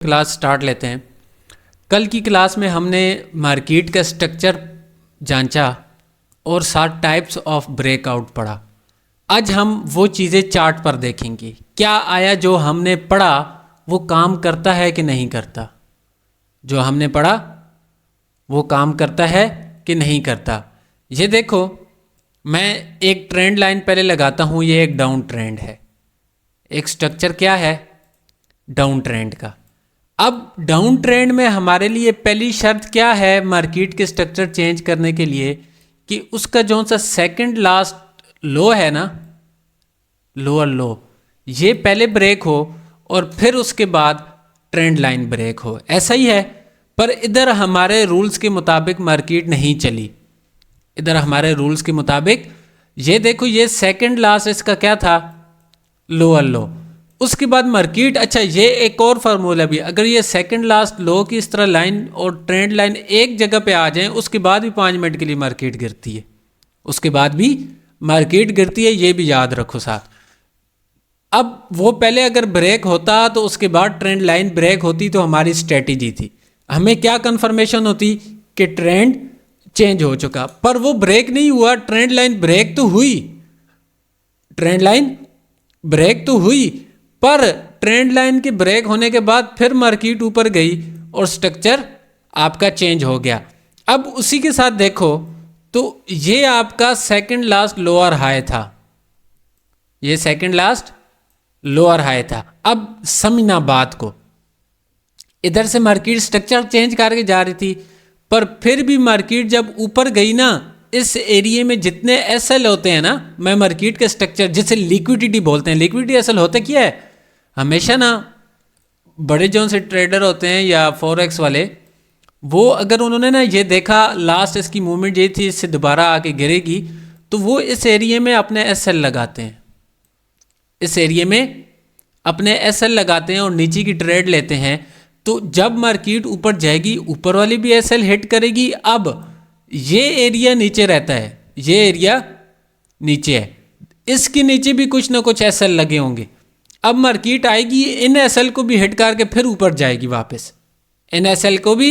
Class start लेते हैं। कल की क्लास में हमने मार्केट का स्ट्रक्चर जांचा और 7 टाइप्स ऑफ ब्रेकआउट पढ़ा। आज हम वो चीज़ें चार्ट पर देखेंगे, क्या आया जो हमने पढ़ा वो काम करता है कि नहीं करता, जो हमने पढ़ा वो काम करता है कि नहीं करता। ये देखो, मैं एक ट्रेंड लाइन पहले लगाता हूँ, ये एक डाउन ट्रेंड है। एक स्ट्रक्चर क्या है? डाउन ट्रेंड का। अब डाउन ट्रेंड में हमारे लिए पहली शर्त क्या है मार्केट के स्ट्रक्चर चेंज करने के लिए, कि उसका जो सा सेकंड लास्ट लो है ना, लोअर लो, ये पहले ब्रेक हो और फिर उसके बाद ट्रेंड लाइन ब्रेक हो। ऐसा ही है, पर इधर हमारे रूल्स के मुताबिक मार्केट नहीं चली। इधर हमारे रूल्स के मुताबिक ये देखो, ये सेकंड लास्ट इसका क्या था? लोअर लो। उसके बाद मार्केट, अच्छा ये एक और फार्मूला भी, अगर ये सेकंड लास्ट लो की इस तरह लाइन और ट्रेंड लाइन एक जगह पे आ जाए, उसके बाद भी 5 मिनट के लिए मार्केट गिरती है, उसके बाद भी मार्केट गिरती है, ये भी याद रखो साथ। अब वो पहले अगर ब्रेक होता तो उसके बाद ट्रेंड लाइन ब्रेक होती तो हमारी स्ट्रेटेजी थी, हमें क्या कंफर्मेशन होती कि ट्रेंड चेंज हो चुका, पर वो ब्रेक नहीं हुआ। ट्रेंड लाइन ब्रेक तो हुई, ट्रेंड लाइन ब्रेक तो हुई, पर ट्रेंड लाइन के ब्रेक होने के बाद फिर मार्केट ऊपर गई और स्ट्रक्चर आपका चेंज हो गया। अब उसी के साथ देखो तो ये आपका सेकंड लास्ट लोअर हाई था, ये सेकंड लास्ट लोअर हाई था। अब समझना बात को, इधर से मार्केट स्ट्रक्चर चेंज करके जा रही थी, पर फिर भी मार्केट जब ऊपर गई ना, इस एरिया में जितने एसएल होते हैं ना, मैं मार्केट के स्ट्रक्चर जिसे लिक्विडिटी बोलते हैं, लिक्विडिटी एसएल होता क्या है? हमेशा ना बड़े जो से ट्रेडर होते हैं या फॉरेक्स वाले, वो अगर उन्होंने ना ये देखा लास्ट इसकी मूवमेंट ये थी, इससे दोबारा आके गिरेगी, तो वो इस एरिया में अपने एसएल लगाते हैं, इस एरिया में अपने एसएल लगाते हैं और नीचे की ट्रेड लेते हैं। तो जब मार्केट ऊपर जाएगी, ऊपर वाली भी एसएल हिट करेगी। अब ये एरिया नीचे रहता है, ये एरिया नीचे है, इसके नीचे भी कुछ ना कुछ एसएल लगे होंगे। अब मार्केट आएगी, इन एसएल को भी हिट करके फिर ऊपर जाएगी, वापस इन एसएल को भी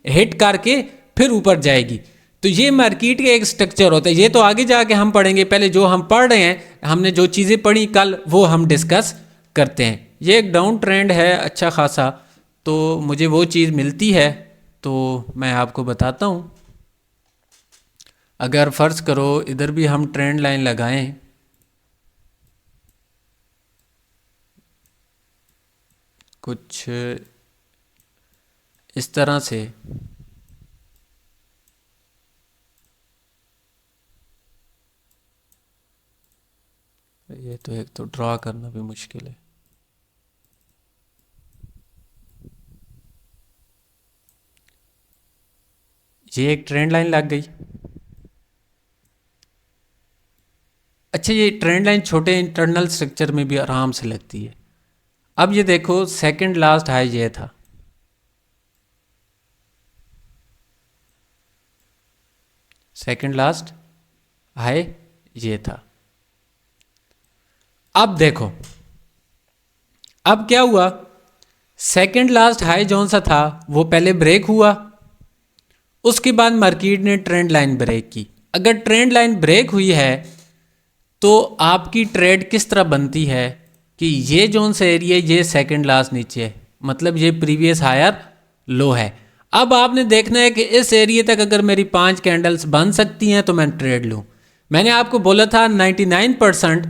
हिट करके फिर ऊपर जाएगी। तो ये मार्केट का एक स्ट्रक्चर होता है। ये तो आगे जाके हम पढ़ेंगे, पहले जो हम पढ़ रहे हैं, हमने जो चीज़ें पढ़ी कल वो हम डिस्कस करते हैं। ये एक डाउन ट्रेंड है अच्छा खासा, तो मुझे वो चीज़ मिलती है तो मैं आपको बताता हूँ। अगर फ़र्ज़ करो इधर भी हम ट्रेंड लाइन लगाएं, कुछ इस तरह से, ये तो एक तो ड्रा करना भी मुश्किल है। ये एक ट्रेंड लाइन लग गई। अच्छा, ये ट्रेंड लाइन छोटे इंटरनल स्ट्रक्चर में भी आराम से लगती है। अब ये देखो, सेकंड लास्ट हाई ये था, सेकंड लास्ट हाई ये था। अब देखो, अब क्या हुआ, सेकंड लास्ट हाई जौन सा था वो पहले ब्रेक हुआ, उसके बाद मार्केट ने ट्रेंड लाइन ब्रेक की। अगर ट्रेंड लाइन ब्रेक हुई है तो आपकी ट्रेड किस तरह बनती है कि ये जोन सा एरिया, ये सेकंड लास्ट नीचे है, मतलब ये प्रीवियस हायर लो है। अब आपने देखना है कि इस एरिया तक अगर मेरी 5 कैंडल्स बन सकती हैं तो मैं ट्रेड लूँ। मैंने आपको बोला था 99%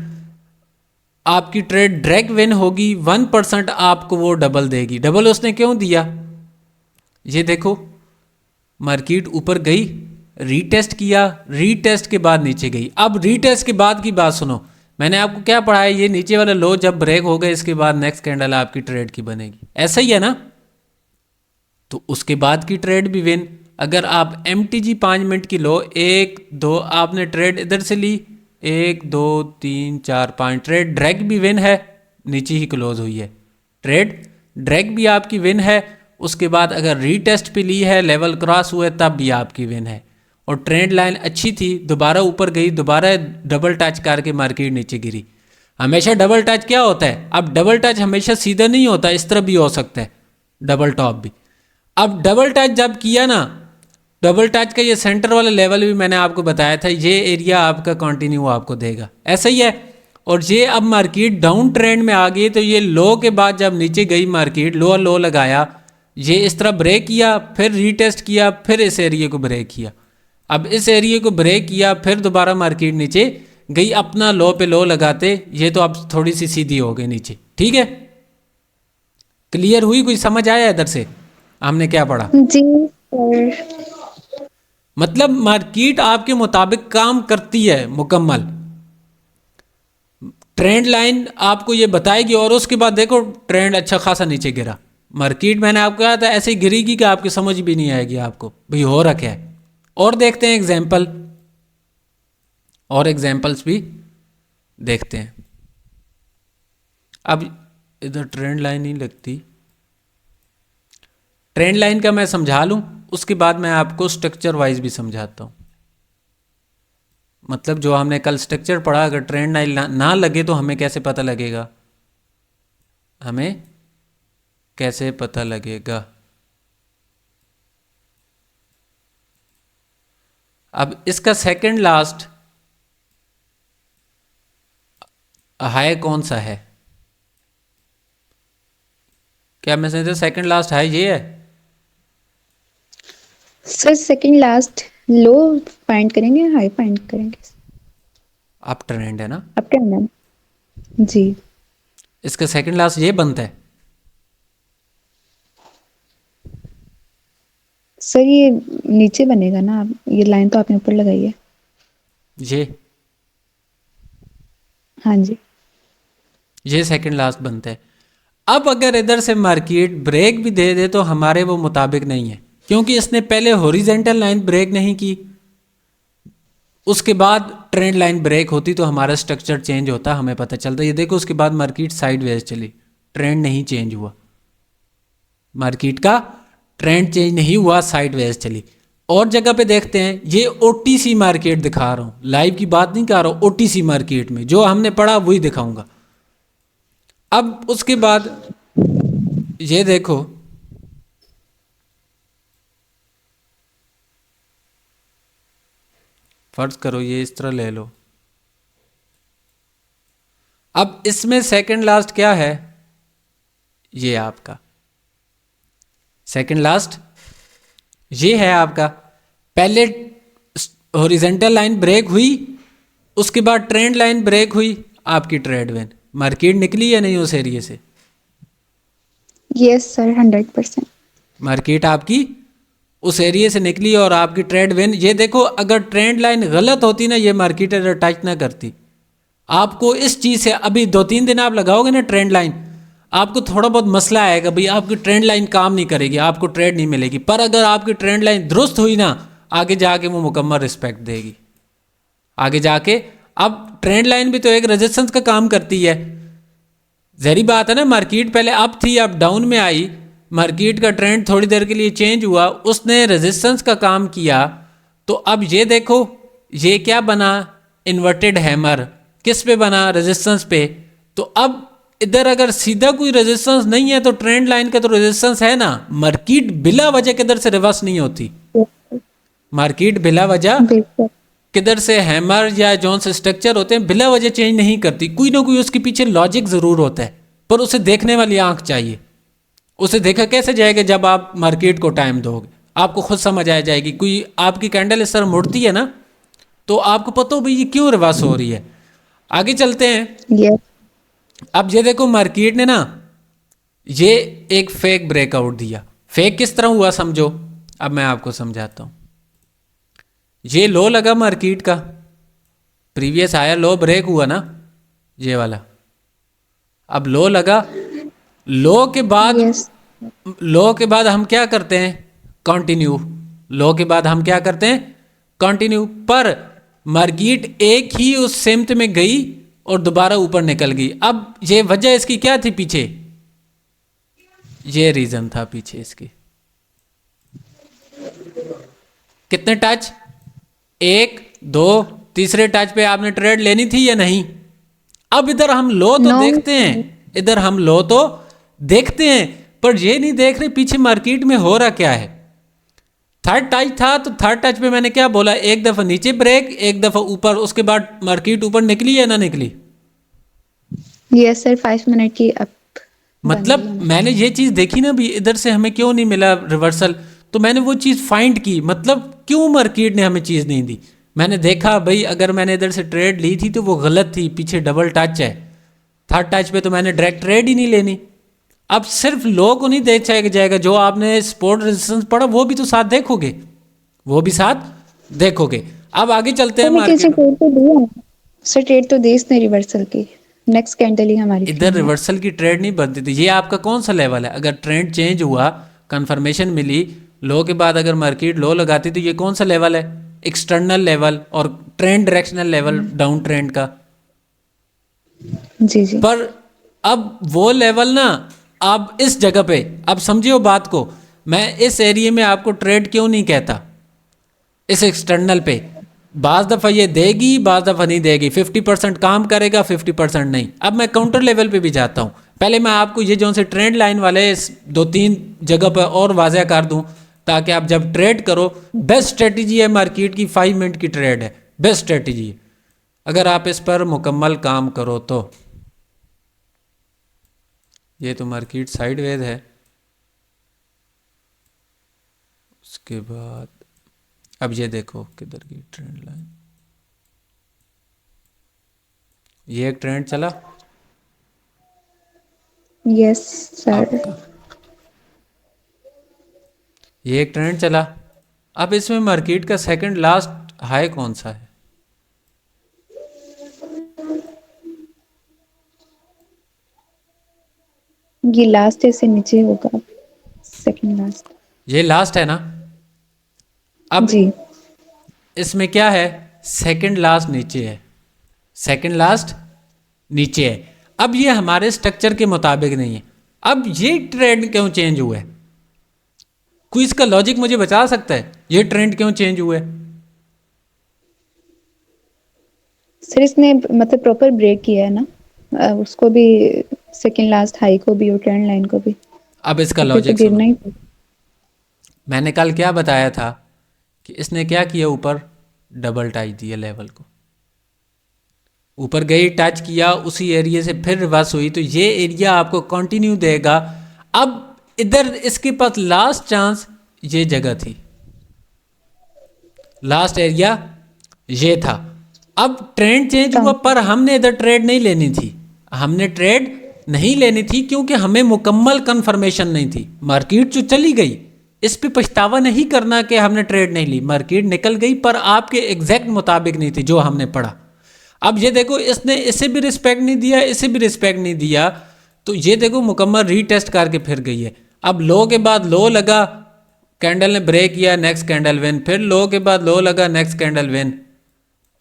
आपकी ट्रेड डायरेक्ट विन होगी, 1% आपको वो डबल देगी। डबल उसने क्यों दिया? ये देखो, मार्केट ऊपर गई, रीटेस्ट किया, रीटेस्ट के बाद नीचे गई। अब रीटेस्ट के बाद की बात सुनो, मैंने आपको क्या पढ़ाया, ये नीचे वाला लो जब ब्रेक हो गए, इसके बाद नेक्स्ट कैंडल आपकी ट्रेड की बनेगी, ऐसा ही है ना? तो उसके बाद की ट्रेड भी विन। अगर आप MTG 5 मिनट की लो, 1 2 आपने ट्रेड इधर से ली, 1 2 3 4 5 ट्रेड ड्रैग भी विन है, नीचे ही क्लोज हुई है, ट्रेड ड्रैग भी आपकी विन है। उसके बाद अगर रीटेस्ट पे ली है, लेवल क्रॉस हुए, तब भी आपकी विन है। और ट्रेंड लाइन अच्छी थी, दोबारा ऊपर गई, दोबारा डबल टच करके मार्केट नीचे गिरी। हमेशा डबल टच क्या होता है? अब डबल टच हमेशा सीधा नहीं होता, इस तरह भी हो सकता है। डबल टॉप भी। अब डबल टच जब किया ना, डबल टच का ये सेंटर वाला लेवल भी मैंने आपको बताया था, ये एरिया आपका कंटिन्यू आपको देगा, ऐसा ही है। और ये अब मार्केट डाउन ट्रेंड में आ गई, तो ये लो के बाद जब नीचे गई मार्केट, लो लगाया, ये इस तरह ब्रेक किया, फिर रीटेस्ट किया, फिर इस एरिया को ब्रेक किया। अब इस एरिया को ब्रेक किया, फिर दोबारा मार्केट नीचे गई अपना लो पे लो लगाते, ये तो अब थोड़ी सी सीधी हो गई नीचे। ठीक है, क्लियर हुई? कुछ समझ आया इधर से हमने क्या पढ़ा? जी सर। मतलब मार्केट आपके मुताबिक काम करती है मुकम्मल, ट्रेंड लाइन आपको ये बताएगी, और उसके बाद देखो ट्रेंड अच्छा खासा नीचे गिरा मार्केट। मैंने आपको कहा था ऐसे ही गिरेगी कि आपकी समझ भी नहीं आएगी आपको भाई हो रहा क्या है। और देखते हैं एग्जाम्पल, और एग्जाम्पल्स भी देखते हैं। अब इधर ट्रेंड लाइन नहीं लगती, ट्रेंड लाइन का मैं समझा लूँ, उसके बाद मैं आपको स्ट्रक्चर वाइज भी समझाता हूँ। मतलब जो हमने कल स्ट्रक्चर पढ़ा, अगर ट्रेंड लाइन ना लगे तो हमें कैसे पता लगेगा, हमें कैसे पता लगेगा। अब इसका सेकंड लास्ट हाई कौन सा है? क्या मैं समझता सेकंड लास्ट हाई ये है? सर सेकंड लास्ट लो फाइंड करेंगे, हाई फाइंड करेंगे। अप ट्रेंड है ना, अब क्या नाम? जी इसका सेकंड लास्ट ये बनता है। सर, ये नीचे बनेगा ना, ये लाइन तो आपने ऊपर लगाई है। ये हाँ जी। ये सेकंड लास्ट बनता है। अब अगर इधर से मार्केट ब्रेक भी दे दे तो हमारे वो मुताबिक नहीं है, क्योंकि इसने पहले हॉरिजेंटल लाइन ब्रेक नहीं की, उसके बाद ट्रेंड लाइन ब्रेक होती तो हमारा स्ट्रक्चर चेंज होता, हमें पता चलता। ये देखो उसके बाद मार्केट साइडवेज चली, ट्रेंड नहीं चेंज हुआ, मार्केट का ट्रेंड चेंज नहीं हुआ, साइडवेज चली। और जगह पे देखते हैं, ये ओटीसी मार्केट दिखा रहा हूँ, लाइव की बात नहीं कर रहा हूँ, ओटीसी मार्केट में जो हमने पढ़ा वही दिखाऊंगा। अब उसके बाद ये देखो, फर्ज करो ये इस तरह ले लो। अब इसमें सेकंड लास्ट क्या है? ये आपका सेकंड लास्ट ये है आपका। पहले हॉरिजेंटल लाइन ब्रेक हुई, उसके बाद ट्रेंड लाइन ब्रेक हुई, आपकी ट्रेड विन, मार्केट निकली या नहीं उस एरिया से? Yes sir, 100%। मार्केट आपकी उस एरिया से निकली और आपकी ट्रेड विन। ये देखो अगर ट्रेंड लाइन गलत होती ना, ये मार्केट अगर टच ना करती, आपको इस चीज़ से अभी 2-3 दिन आप लगाओगे ना ट्रेंड लाइन, आपको थोड़ा बहुत मसला आएगा भाई, आपकी ट्रेंड लाइन काम नहीं करेगी, आपको ट्रेड नहीं मिलेगी। पर अगर आपकी ट्रेंड लाइन दुरुस्त हुई ना, आगे जाके वो मुकम्मल रिस्पेक्ट देगी आगे जाके। अब ट्रेंड लाइन भी तो एक रेजिस्टेंस का काम करती है, जहरी बात है ना। मार्केट पहले अप थी, अब डाउन में आई, मार्केट का ट्रेंड थोड़ी देर के लिए चेंज हुआ, उसने रेजिस्टेंस का काम किया। तो अब ये देखो ये क्या बना, इन्वर्टेड हैमर। किस पे बना? रेजिस्टेंस पे। तो अब इधर अगर सीधा कोई रेजिस्टेंस नहीं है तो ट्रेंड लाइन का तो रेजिस्टेंस है ना, मार्केट बिला वजह किधर से रिवर्स नहीं होती, मार्केट बिला वजह बिल्कुल। किधर से हैमर या जौन से स्ट्रक्चर होते हैं बिला वजह चेंज नहीं करती, कोई ना कोई उसके पीछे लॉजिक ज़रूर होता है, पर उसे देखने वाली आंख चाहिए। उसे देखा कैसे जाएगा? जब आप मार्केट को टाइम दोगे आपको खुद समझ आ जाएगी। कोई आपकी कैंडल इस तरह मुड़ती है ना, तो आपको पता हो भाई ये क्यों रिवर्स हो रही है। आगे चलते हैं। यस। अब ये देखो मार्केट ने ना ये एक फेक ब्रेकआउट दिया। फेक किस तरह हुआ समझो, अब मैं आपको समझाता हूँ। ये लो लगा मार्केट का, प्रीवियस आया लो, ब्रेक हुआ ना ये वाला। अब लो लगा, लो के बाद यस। लो के बाद हम क्या करते हैं? कंटिन्यू। लो के बाद हम क्या करते हैं? कंटिन्यू। पर मार्केट एक ही उस सिमत में गई और दोबारा ऊपर निकल गई। अब ये वजह इसकी क्या थी पीछे? ये रीजन था पीछे इसकी। कितने टच? 1 2 तीसरे टच पे आपने ट्रेड लेनी थी या नहीं? अब इधर हम लो तो नो। देखते हैं, इधर हम लो तो देखते हैं, पर ये नहीं देख रहे पीछे मार्केट में हो रहा क्या है। थर्ड टच था तो थर्ड टच पे मैंने क्या बोला, एक दफ़ा नीचे ब्रेक, एक दफ़ा ऊपर, उसके बाद मार्केट ऊपर निकली या ना निकली। यस सर, 5 मिनट की अप बन गई मतलब हमारी। मैंने ये चीज़ देखी ना भी, इधर से हमें क्यों नहीं मिला रिवर्सल, तो मैंने वो चीज़ फाइंड की, मतलब क्यों मार्केट ने हमें चीज़ नहीं दी। मैंने देखा भाई अगर मैंने इधर से ट्रेड ली थी तो वो गलत थी, पीछे डबल टच है, थर्ड टच पे तो मैंने डायरेक्ट ट्रेड ही नहीं लेनी। अब सिर्फ लो को नहीं देखा जाएगा, जो आपने सपोर्ट रेजिस्टेंस पढ़ा वो भी तो साथ देखोगे, वो भी साथ देखोगे। अब आगे चलते हैं सर लेकिन इसे मार्केट। ट्रेड तो दी है, सर ट्रेड तो दी इसने रिवर्सल की, नेक्स्ट कैंडल ही हमारी इधर फेल है। रिवर्सल की ट्रेड नहीं बनती थी। ये आपका कौन सा लेवल है, अगर ट्रेंड चेंज हुआ, कंफर्मेशन मिली लो के बाद, अगर मार्केट लो लगाती तो ये कौन सा लेवल है, एक्सटर्नल लेवल और trend directional level down trend का। जी जी। पर अब वो लेवल ना, अब इस जगह पे, अब समझियो बात को, मैं इस एरिया में आपको ट्रेड क्यों नहीं कहता, इस एक्सटर्नल पे बाज दफ़ा ये देगी, बाज दफ़ा नहीं देगी, 50% काम करेगा, 50% नहीं। अब मैं काउंटर लेवल पे भी जाता हूँ, पहले मैं आपको ये जो से ट्रेंड लाइन वाले दो तीन जगह पर और वाजह कर दूँ, ताकि आप जब ट्रेड करो, बेस्ट स्ट्रेटजी है मार्केट की, 5 मिनट की ट्रेड है, बेस्ट स्ट्रेटजी है अगर आप इस पर मुकम्मल काम करो तो। ये तो मार्केट साइडवेज है, उसके बाद अब ये देखो किधर की ट्रेंड लाइन, ये एक ट्रेंड चला यस सर। आपका, ये एक ट्रेंड चला। अब इसमें मार्केट का सेकंड लास्ट हाई कौन सा है, ये लास्ट है, इससे नीचे होगा सेकंड लास्ट। ये लास्ट है ना। अब जी। इसमें क्या है, सेकंड लास्ट नीचे है, सेकंड लास्ट नीचे है। अब ये हमारे स्ट्रक्चर के मुताबिक नहीं है। अब ये ट्रेंड क्यों चेंज हुआ है, कोई इसका लॉजिक मुझे बता सकता है, ये ट्रेंड क्यों चेंज हुआ है। सर इसने मतलब प्रॉपर ब्रेक किया है ना, उसको भी, सेकंड लास्ट हाई को भी और ट्रेंड लाइन को भी, अब इसका तो फिर तो लॉजिक सुनो, गिरना ही था। मैंने कल क्या बताया था कि इसने क्या किया, ऊपर डबल टच दिया लेवल को, ऊपर गई टच किया, उसी एरिया से फिर रिवर्स हुई, तो ये एरिया आपको कंटिन्यू देगा। अब इधर इसके पास लास्ट चांस ये जगह थी, लास्ट एरिया ये था। अब ट्रेंड चेंज हुआ, पर हमने इधर ट्रेड नहीं लेनी थी, हमने ट्रेड नहीं लेनी थी क्योंकि हमें मुकम्मल कंफर्मेशन नहीं थी। मार्केट जो चली गई इस पे पछतावा नहीं करना कि हमने ट्रेड नहीं ली, मार्केट निकल गई पर आपके एग्जैक्ट मुताबिक नहीं थी जो हमने पढ़ा। अब ये देखो इसने इसे भी रिस्पेक्ट नहीं दिया, इसे भी रिस्पेक्ट नहीं दिया, तो ये देखो मुकम्मल रीटेस्ट करके फिर गई है। अब लो के बाद लो लगा, कैंडल ने ब्रेक किया, नेक्स्ट कैंडल विन, फिर लो के बाद लो लगा, नेक्स्ट कैंडल विन,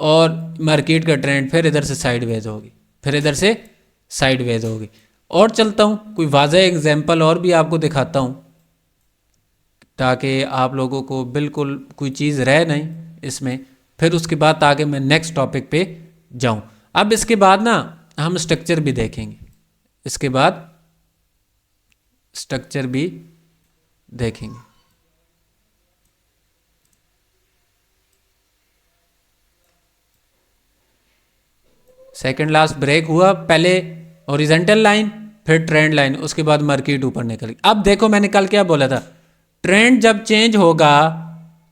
और मार्केट का ट्रेंड फिर इधर से साइडवेज होगी, फिर इधर से साइडवेज होगी। और चलता हूँ कोई वाज़ह एग्जांपल और भी आपको दिखाता हूँ, ताकि आप लोगों को बिल्कुल कोई चीज़ रह नहीं इसमें, फिर उसके बाद ताकि मैं नेक्स्ट टॉपिक पे जाऊँ। अब इसके बाद ना हम स्ट्रक्चर भी देखेंगे, इसके बाद स्ट्रक्चर भी देखेंगे। सेकंड लास्ट ब्रेक हुआ, पहले हॉरिजॉन्टल लाइन फिर ट्रेंड लाइन, उसके बाद मार्केट ऊपर निकल गई। अब देखो मैंने कल क्या बोला था, ट्रेंड जब चेंज होगा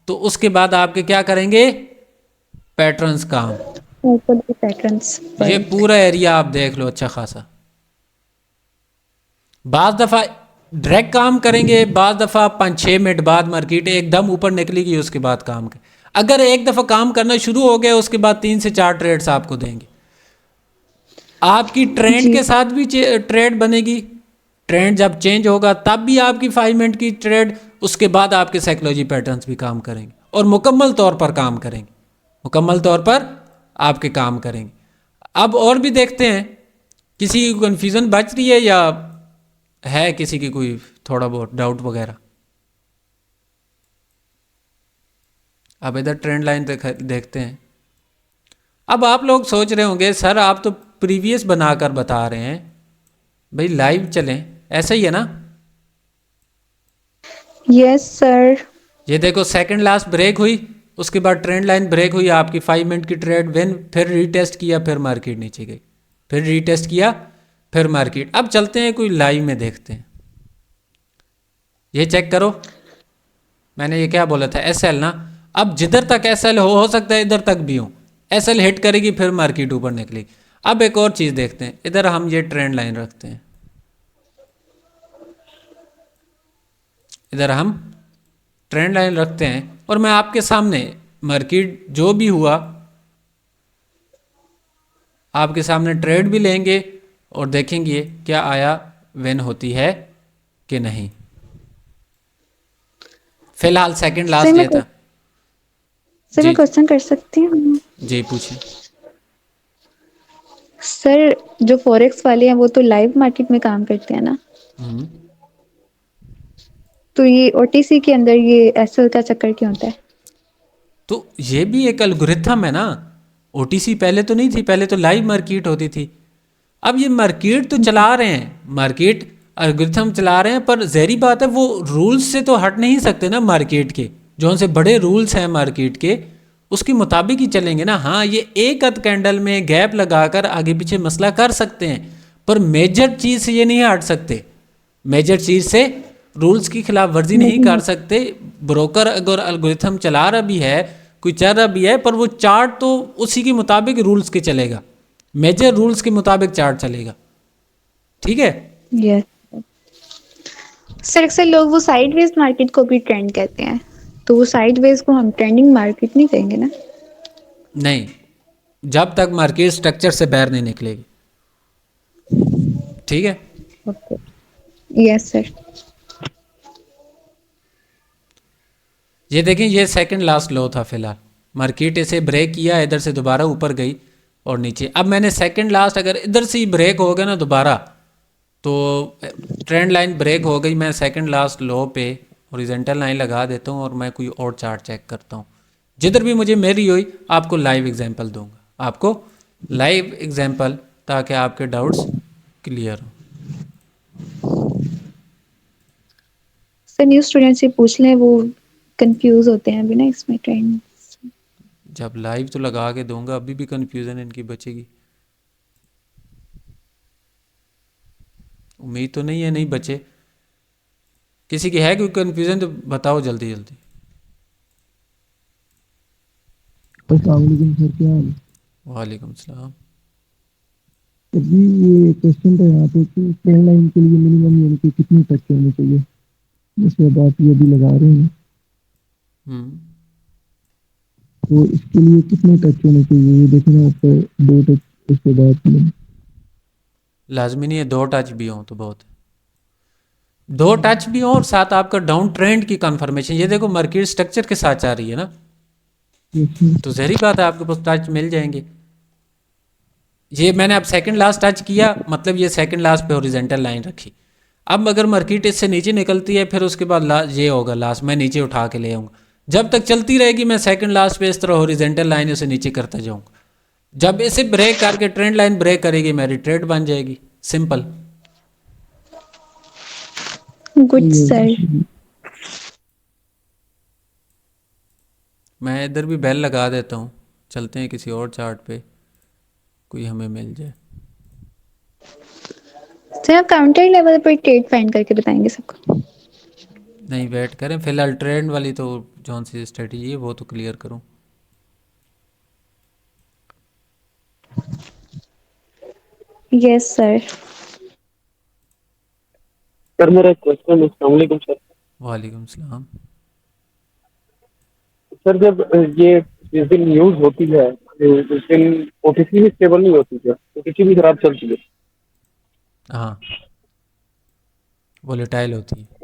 तो उसके बाद आपके क्या करेंगे, पैटर्न्स काम। ऊपर के पैटर्न्स ये पर। पूरा एरिया आप देख लो अच्छा खासा, बाज दफ़ा डायरेक्ट काम करेंगे, बाज दफ़ा 5-6 मिनट बाद मार्केट एकदम ऊपर निकलेगी, उसके बाद काम कर, अगर एक दफ़ा काम करना शुरू हो गया उसके बाद 3 से 4 ट्रेड्स आपको देंगे। आपकी ट्रेंड जी। के साथ भी ट्रेड बनेगी, ट्रेंड जब चेंज होगा तब भी आपकी 5 मिनट की ट्रेड, उसके बाद आपके साइकोलॉजी पैटर्न्स भी काम करेंगे और मुकम्मल तौर पर काम करेंगे, मुकम्मल तौर पर आपके काम करेंगे। अब और भी देखते हैं, किसी की कन्फ्यूज़न बच रही है या है किसी की कोई थोड़ा बहुत डाउट वगैरह। अब इधर ट्रेंड लाइन देखते हैं। अब आप लोग सोच रहे होंगे सर आप तो प्रीवियस बनाकर बता रहे हैं, भाई लाइव चलें, ऐसा ही है ना, यस सर। ये देखो सेकंड लास्ट ब्रेक हुई, उसके बाद ट्रेंड लाइन ब्रेक हुई आपकी 5 मिनट की ट्रेड, वेन फिर रीटेस्ट किया, फिर मार्केट नीचे गई, फिर रीटेस्ट किया, फिर मार्केट। अब चलते हैं कोई लाइव में देखते हैं। ये चेक करो, मैंने ये क्या बोला था, एस एल ना। अब जिधर तक एस एल हो सकता है इधर तक भी हो, एस एल हिट करेगी फिर मार्केट ऊपर निकलेगी। अब एक और चीज़ देखते हैं, इधर हम ये ट्रेंड लाइन रखते हैं, इधर हम ट्रेंड लाइन रखते हैं, और मैं आपके सामने मार्केट जो भी हुआ आपके सामने ट्रेड भी लेंगे और देखेंगे क्या आया, विन होती है कि नहीं। फिलहाल सेकंड सर लास्ट मैं डे था। सर मैं जी क्वेश्चन कर सकती हूँ? जी पूछें। सर जो फॉरेक्स वाले हैं वो तो लाइव मार्केट में काम करते हैं ना, हम्म, तो ये ओटीसी के अंदर ये एसएल का चक्कर क्यों होता है? तो ये भी एक एल्गोरिथम है ना। ओटीसी पहले तो नहीं थी, पहले तो लाइव मार्केट होती थी। अब ये मार्केट तो चला रहे हैं, मार्केट एल्गोरिथम चला रहे हैं, पर जहरी बात है वो रूल्स से तो हट नहीं सकते ना मार्केट के। जो से बड़े रूल्स हैं मार्केट के, उसके मुताबिक ही चलेंगे ना। हाँ, ये एक अद कैंडल में गैप लगाकर आगे पीछे मसला कर सकते हैं, पर मेजर चीज़ से ये नहीं हट सकते। मेजर चीज़ से रूल्स की खिलाफ वर्जी नहीं कर सकते। ब्रोकर अगर एल्गोरिथम चला रहा भी है, कोई चल रहा भी है, पर वो चार्ट तो उसी के मुताबिक रूल्स के चलेगा, मेजर रूल्स के मुताबिक चार्ट चलेगा। ठीक है। यस सर, अक्सर लोग वो साइडवेज मार्केट को भी ट्रेंड कहते हैं, तो वो साइडवेज को हम ट्रेंडिंग मार्केट नहीं कहेंगे ना? नहीं, जब तक मार्केट स्ट्रक्चर से बाहर नहीं निकलेगी। ठीक है। ओके। Yes sir. ये देखें, ये सेकंड लास्ट लो था फिलहाल, मार्केट इसे ब्रेक किया, इधर से दोबारा ऊपर गई और नीचे। अब मैंने सेकंड लास्ट अगर इधर से ही ब्रेक हो गया ना दोबारा, तो ट्रेंड लाइन ब्रेक हो गई, मैं सेकंड लास्ट लो पे हॉरिजॉन्टल लाइन लगा देता हूँ और मैं कोई और चार्ट चेक करता हूँ। जिधर भी मुझे मेरी हुई आपको लाइव एग्जांपल दूंगा, आपको लाइव एग्जांपल, ताकि आपके डाउट्स क्लियर हो। सर न्यू स्टूडेंट से पूछ लें, वो कंफ्यूज होते हैं अभी ना इसमें ट्रेंड। जब लाइव तो लगा के दूंगा, अभी भी कन्फ्यूज़न इनकी बचेगी। उम्मीद तो नहीं है नहीं बचे। किसी की है कोई कन्फ्यूज़न तो बताओ जल्दी जल्दी। अस्सलाम वालेकुम सर, क्या हाल है? वालेकुम सलाम। सर जी, ये क्वेश्चन था यहाँ पे कि ट्रेन लाइन के लिए मिनिमम यानी कि कितनी टच होनी चाहिए, जिसमें अब आप ये भी लगा रहे हैं, हम्म, तो इसके लिए कितने टच होने चाहिए? ये देखना आपको, 2 टच, उसके बाद फिर लाजमी नहीं है 2 टच भी हों तो बहुत है। 2 टच भी हों और साथ आपका डाउन ट्रेंड की कंफर्मेशन। ये देखो मार्केट स्ट्रक्चर के साथ आ रही है ना, ये तो जहरी बात है आपके पास टच मिल जाएंगे। ये मैंने अब सेकंड लास्ट टच किया, मतलब ये सेकंड लास्ट पे हॉरिजॉन्टल लाइन रखी। अब अगर मार्केट इससे नीचे निकलती है, फिर उसके बाद ये होगा लास्ट, मैं नीचे उठा के ले आऊँगा। जब तक चलती रहेगी मैं सेकंड लास्ट पे इस तरह हॉरिजॉन्टल लाइन उसे नीचे करता जाऊँगा। जब इसे ब्रेक करके ट्रेंड लाइन ब्रेक करेगी, मेरी ट्रेड बन जाएगी, सिंपल। Good sir. मैं इधर भी बेल लगा देता हूँ, चलते हैं किसी और चार्ट पे, कोई हमें मिल जाए। सर आप काउंटर लेवल पर ट्रेड फाइंड करके बताएंगे सबको? नहीं, वेट करें फिलहाल, ट्रेंड वाली तो जौन सी स्ट्रेटजी है वो तो क्लियर करूँ। Yes sir. सर मेरा एक क्वेश्चन है। अस्सलाम वालेकुम सर। वालेकुम सलाम। सर जब ये जिस दिन न्यूज होती है, उस दिन ओटीसी भी स्टेबल नहीं होती है, ओटीसी भी खराब चलती है। हाँ, वोलेटाइल होती है।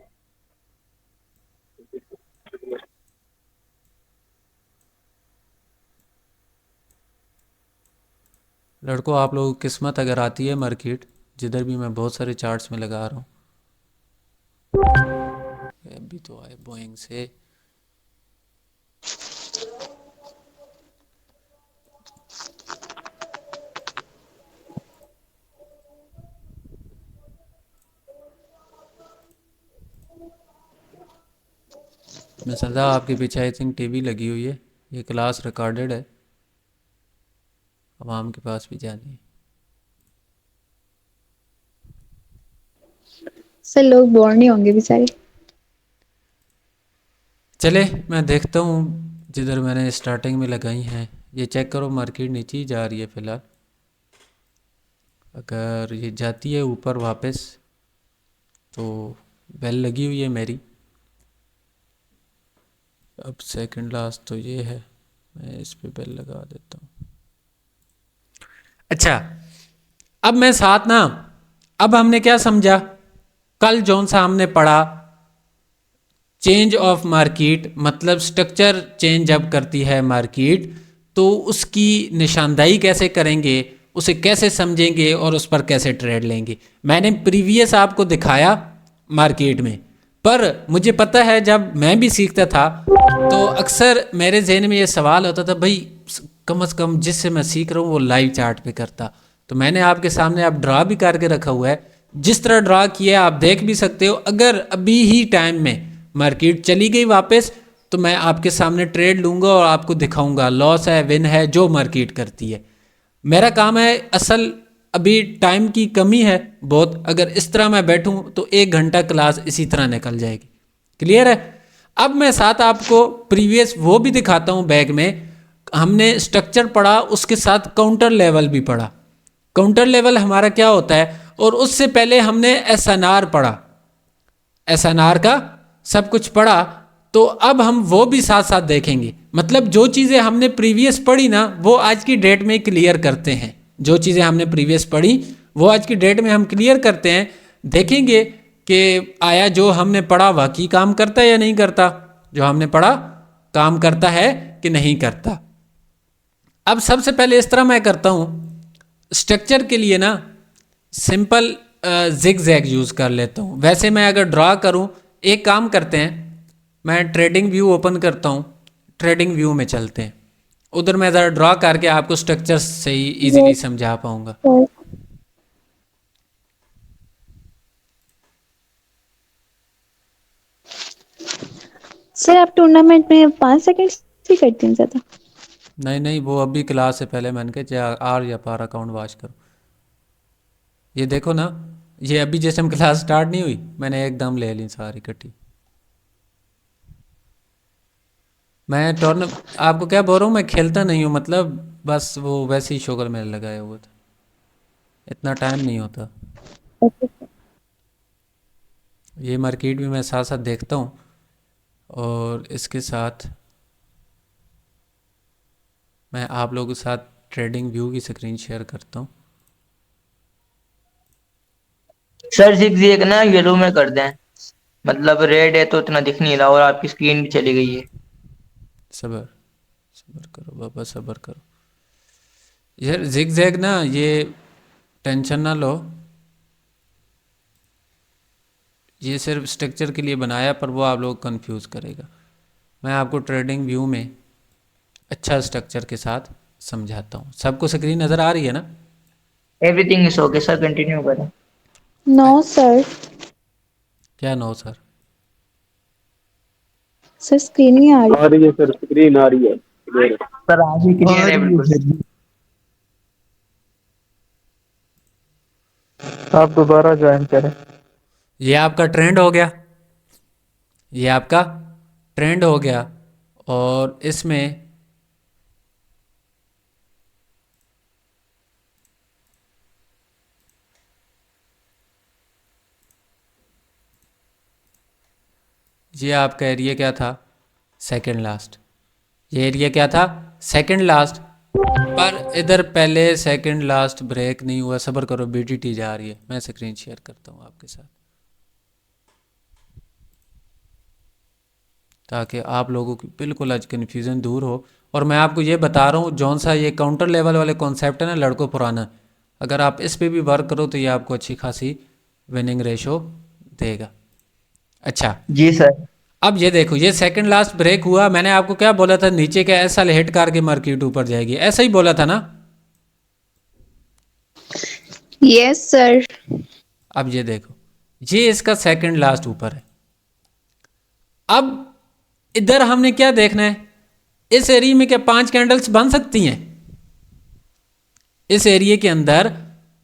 लड़कों, आप लोगों की किस्मत अगर आती है मार्केट, जिधर भी मैं बहुत सारे चार्ट्स में लगा रहा हूँ। अभी तो आए बोइंग से। मैं सदा आपके पीछे आई थिंक टीवी लगी हुई है, ये क्लास रिकॉर्डेड है, आवाम के पास भी जानी है। सर लोग बोर नहीं होंगे बेचारे। चले मैं देखता हूँ जिधर मैंने स्टार्टिंग में लगाई हैं, ये चेक करो मार्केट नीचे ही जा रही है फ़िलहाल। अगर ये जाती है ऊपर वापस तो बेल लगी हुई है मेरी। अब सेकंड लास्ट तो ये है, मैं इस पे बेल लगा देता हूँ। अच्छा, अब मैं साथ ना, अब हमने क्या समझा, कल जौन सा हमने पढ़ा, चेंज ऑफ मार्केट मतलब स्ट्रक्चर चेंज जब करती है मार्केट तो उसकी निशानदाही कैसे करेंगे, उसे कैसे समझेंगे और उस पर कैसे ट्रेड लेंगे। मैंने प्रीवियस आपको दिखाया मार्केट में, पर मुझे पता है जब मैं भी सीखता था तो अक्सर मेरे जहन में ये सवाल होता था, भाई कम से कम जिससे मैं सीख रहा हूँ वो लाइव चार्ट पे करता। तो मैंने आपके सामने आप ड्रा भी करके रखा हुआ है, जिस तरह ड्रा किया आप देख भी सकते हो। अगर अभी ही टाइम में मार्केट चली गई वापस तो मैं आपके सामने ट्रेड लूँगा और आपको दिखाऊंगा लॉस है विन है जो मार्केट करती है। मेरा काम है, असल अभी टाइम की कमी है बहुत, अगर इस तरह मैं बैठूं तो 1 घंटा क्लास इसी तरह निकल जाएगी। क्लियर है। अब मैं साथ आपको प्रीवियस वो भी दिखाता हूं, बैग में हमने स्ट्रक्चर पढ़ा उसके साथ काउंटर लेवल भी पढ़ा। काउंटर लेवल हमारा क्या होता है, और उससे पहले हमने एसएनआर पढ़ा, एसएनआर का सब कुछ पढ़ा। तो अब हम वो भी साथ साथ देखेंगे, मतलब जो चीज़ें हमने प्रीवियस पढ़ी ना वो आज की डेट में क्लियर करते हैं। जो चीज़ें हमने प्रीवियस पढ़ी वो आज की डेट में हम क्लियर करते हैं। देखेंगे कि आया जो हमने पढ़ा वाकई काम करता है या नहीं करता, जो हमने पढ़ा काम करता है कि नहीं करता। अब सबसे पहले इस तरह मैं करता हूँ, स्ट्रक्चर के लिए ना सिंपल जिग जैग यूज़ कर लेता हूँ। वैसे मैं अगर ड्रा करूँ, एक काम करते हैं, मैं ट्रेडिंग व्यू ओपन करता हूँ, ट्रेडिंग व्यू में चलते हैं, उधर मैं ज़रा ड्रा करके आपको स्ट्रक्चर से ही इजीली यस समझा पाऊँगा। सर। सर आप टूर्नामेंट में 5 सेकंड ही करते हैं ज़्यादा। नहीं नहीं, वो अभी क्लास से पहले मैंने कहा चाहे आर या पार अकाउंट वॉच करो। ये देखो ना, ये अभी जैसे हम क्लास स्टार्ट नहीं हुई मैंने एकदम ले ली सारी इकट्ठी। मैं टूर्ना आपको क्या बोल रहा हूँ, मैं खेलता नहीं हूँ, मतलब बस वो वैसे ही शोगर मेरे लगाया हुआ था, इतना टाइम नहीं होता। Okay sir. ये मार्केट भी मैं साथ साथ देखता हूँ और इसके साथ मैं आप लोगों के साथ ट्रेडिंग व्यू की स्क्रीन शेयर करता हूँ। सर जिग ना येलो में कर दें, मतलब रेड है तो इतना दिख नहीं रहा और आपकी स्क्रीन भी चली गई है। सबर सबर करो बाबा, सबर करो यार। जिग जैग ना, ये टेंशन ना लो, ये सिर्फ स्ट्रक्चर के लिए बनाया, पर वो आप लोग कंफ्यूज करेगा। मैं आपको ट्रेडिंग व्यू में अच्छा स्ट्रक्चर के साथ समझाता हूँ। सबको स्क्रीन नज़र आ रही है ना? Everything is okay sir, continue करें। No sir. क्या नो सर? सर स्क्रीन नहीं आ रही। आ रही है सर, स्क्रीन आ रही है clear है। सर आज ही आ क्लियर है रही है बिल्कुल। फिर भी। आप दोबारा ज्वाइन करें। ये आपका ट्रेंड हो गया, ये आपका ट्रेंड हो गया, और इसमें ये आपका एरिया क्या था? Second last. ये एरिया क्या था? Second last. पर इधर पहले सेकंड लास्ट ब्रेक नहीं हुआ। सब्र करो, बीटीटी जा रही है, मैं स्क्रीन शेयर करता हूँ आपके साथ ताकि आप लोगों की बिल्कुल आज कन्फ्यूज़न दूर हो। और मैं आपको ये बता रहा हूँ, जौन सा ये काउंटर लेवल वाले कॉन्सेप्ट है ना लड़कों पुराना, अगर आप इस पे भी वर्क करो तो ये आपको अच्छी खासी विनिंग रेशो देगा। अच्छा, जी सर। अब ये देखो, ये सेकंड लास्ट ब्रेक हुआ। मैंने आपको क्या बोला था, नीचे का ऐसा हिट करके मार्केट ऊपर जाएगी, ऐसा ही बोला था ना? Yes sir. अब ये देखो, ये इसका सेकंड लास्ट ऊपर है। अब इधर हमने क्या देखना है, इस एरिया में क्या 5 कैंडल्स बन सकती हैं? इस एरिया के अंदर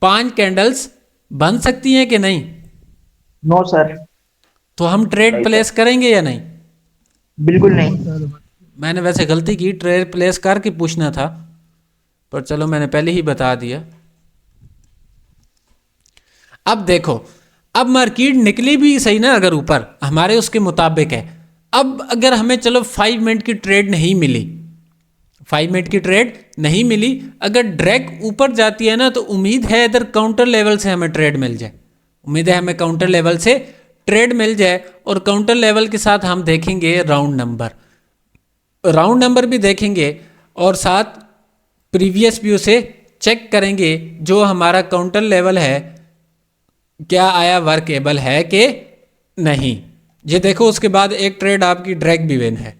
5 कैंडल्स बन सकती हैं कि नहीं? नो सर, तो हम ट्रेड प्लेस करेंगे या नहीं? बिल्कुल नहीं। मैंने वैसे गलती की, ट्रेड प्लेस करके पूछना था, पर चलो मैंने पहले ही बता दिया। अब देखो, अब मार्केट निकली भी सही ना, अगर ऊपर हमारे उसके मुताबिक है। अब अगर हमें चलो 5 मिनट की ट्रेड नहीं मिली, 5 मिनट की ट्रेड नहीं मिली, अगर डायरेक्ट ऊपर जाती है ना, तो उम्मीद है इधर काउंटर लेवल से हमें ट्रेड मिल जाए, उम्मीद है हमें काउंटर लेवल से ट्रेड मिल जाए। और काउंटर लेवल के साथ हम देखेंगे राउंड नंबर भी देखेंगे, और साथ प्रीवियस व्यू से चेक करेंगे जो हमारा काउंटर लेवल है क्या आया, वर्केबल है कि नहीं। ये देखो, उसके बाद एक ट्रेड आपकी ड्रैग भी विन है,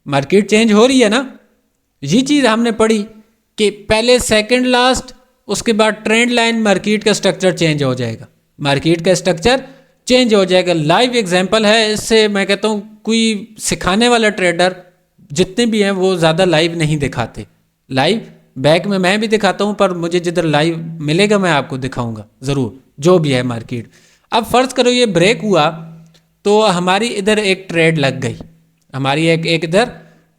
मार्केट चेंज हो रही है ना। ये चीज़ हमने पढ़ी कि पहले सेकंड लास्ट, उसके बाद ट्रेंड लाइन, मार्केट का स्ट्रक्चर चेंज हो जाएगा, मार्केट का स्ट्रक्चर चेंज हो जाएगा। लाइव एग्जांपल है, इससे मैं कहता हूँ कोई सिखाने वाला ट्रेडर जितने भी हैं वो ज़्यादा लाइव नहीं दिखाते। लाइव बैक में मैं भी दिखाता हूँ, पर मुझे जिधर लाइव मिलेगा मैं आपको दिखाऊंगा ज़रूर, जो भी है मार्केट। अब फ़र्ज़ करो ये ब्रेक हुआ, तो हमारी इधर एक ट्रेड लग गई, हमारी एक इधर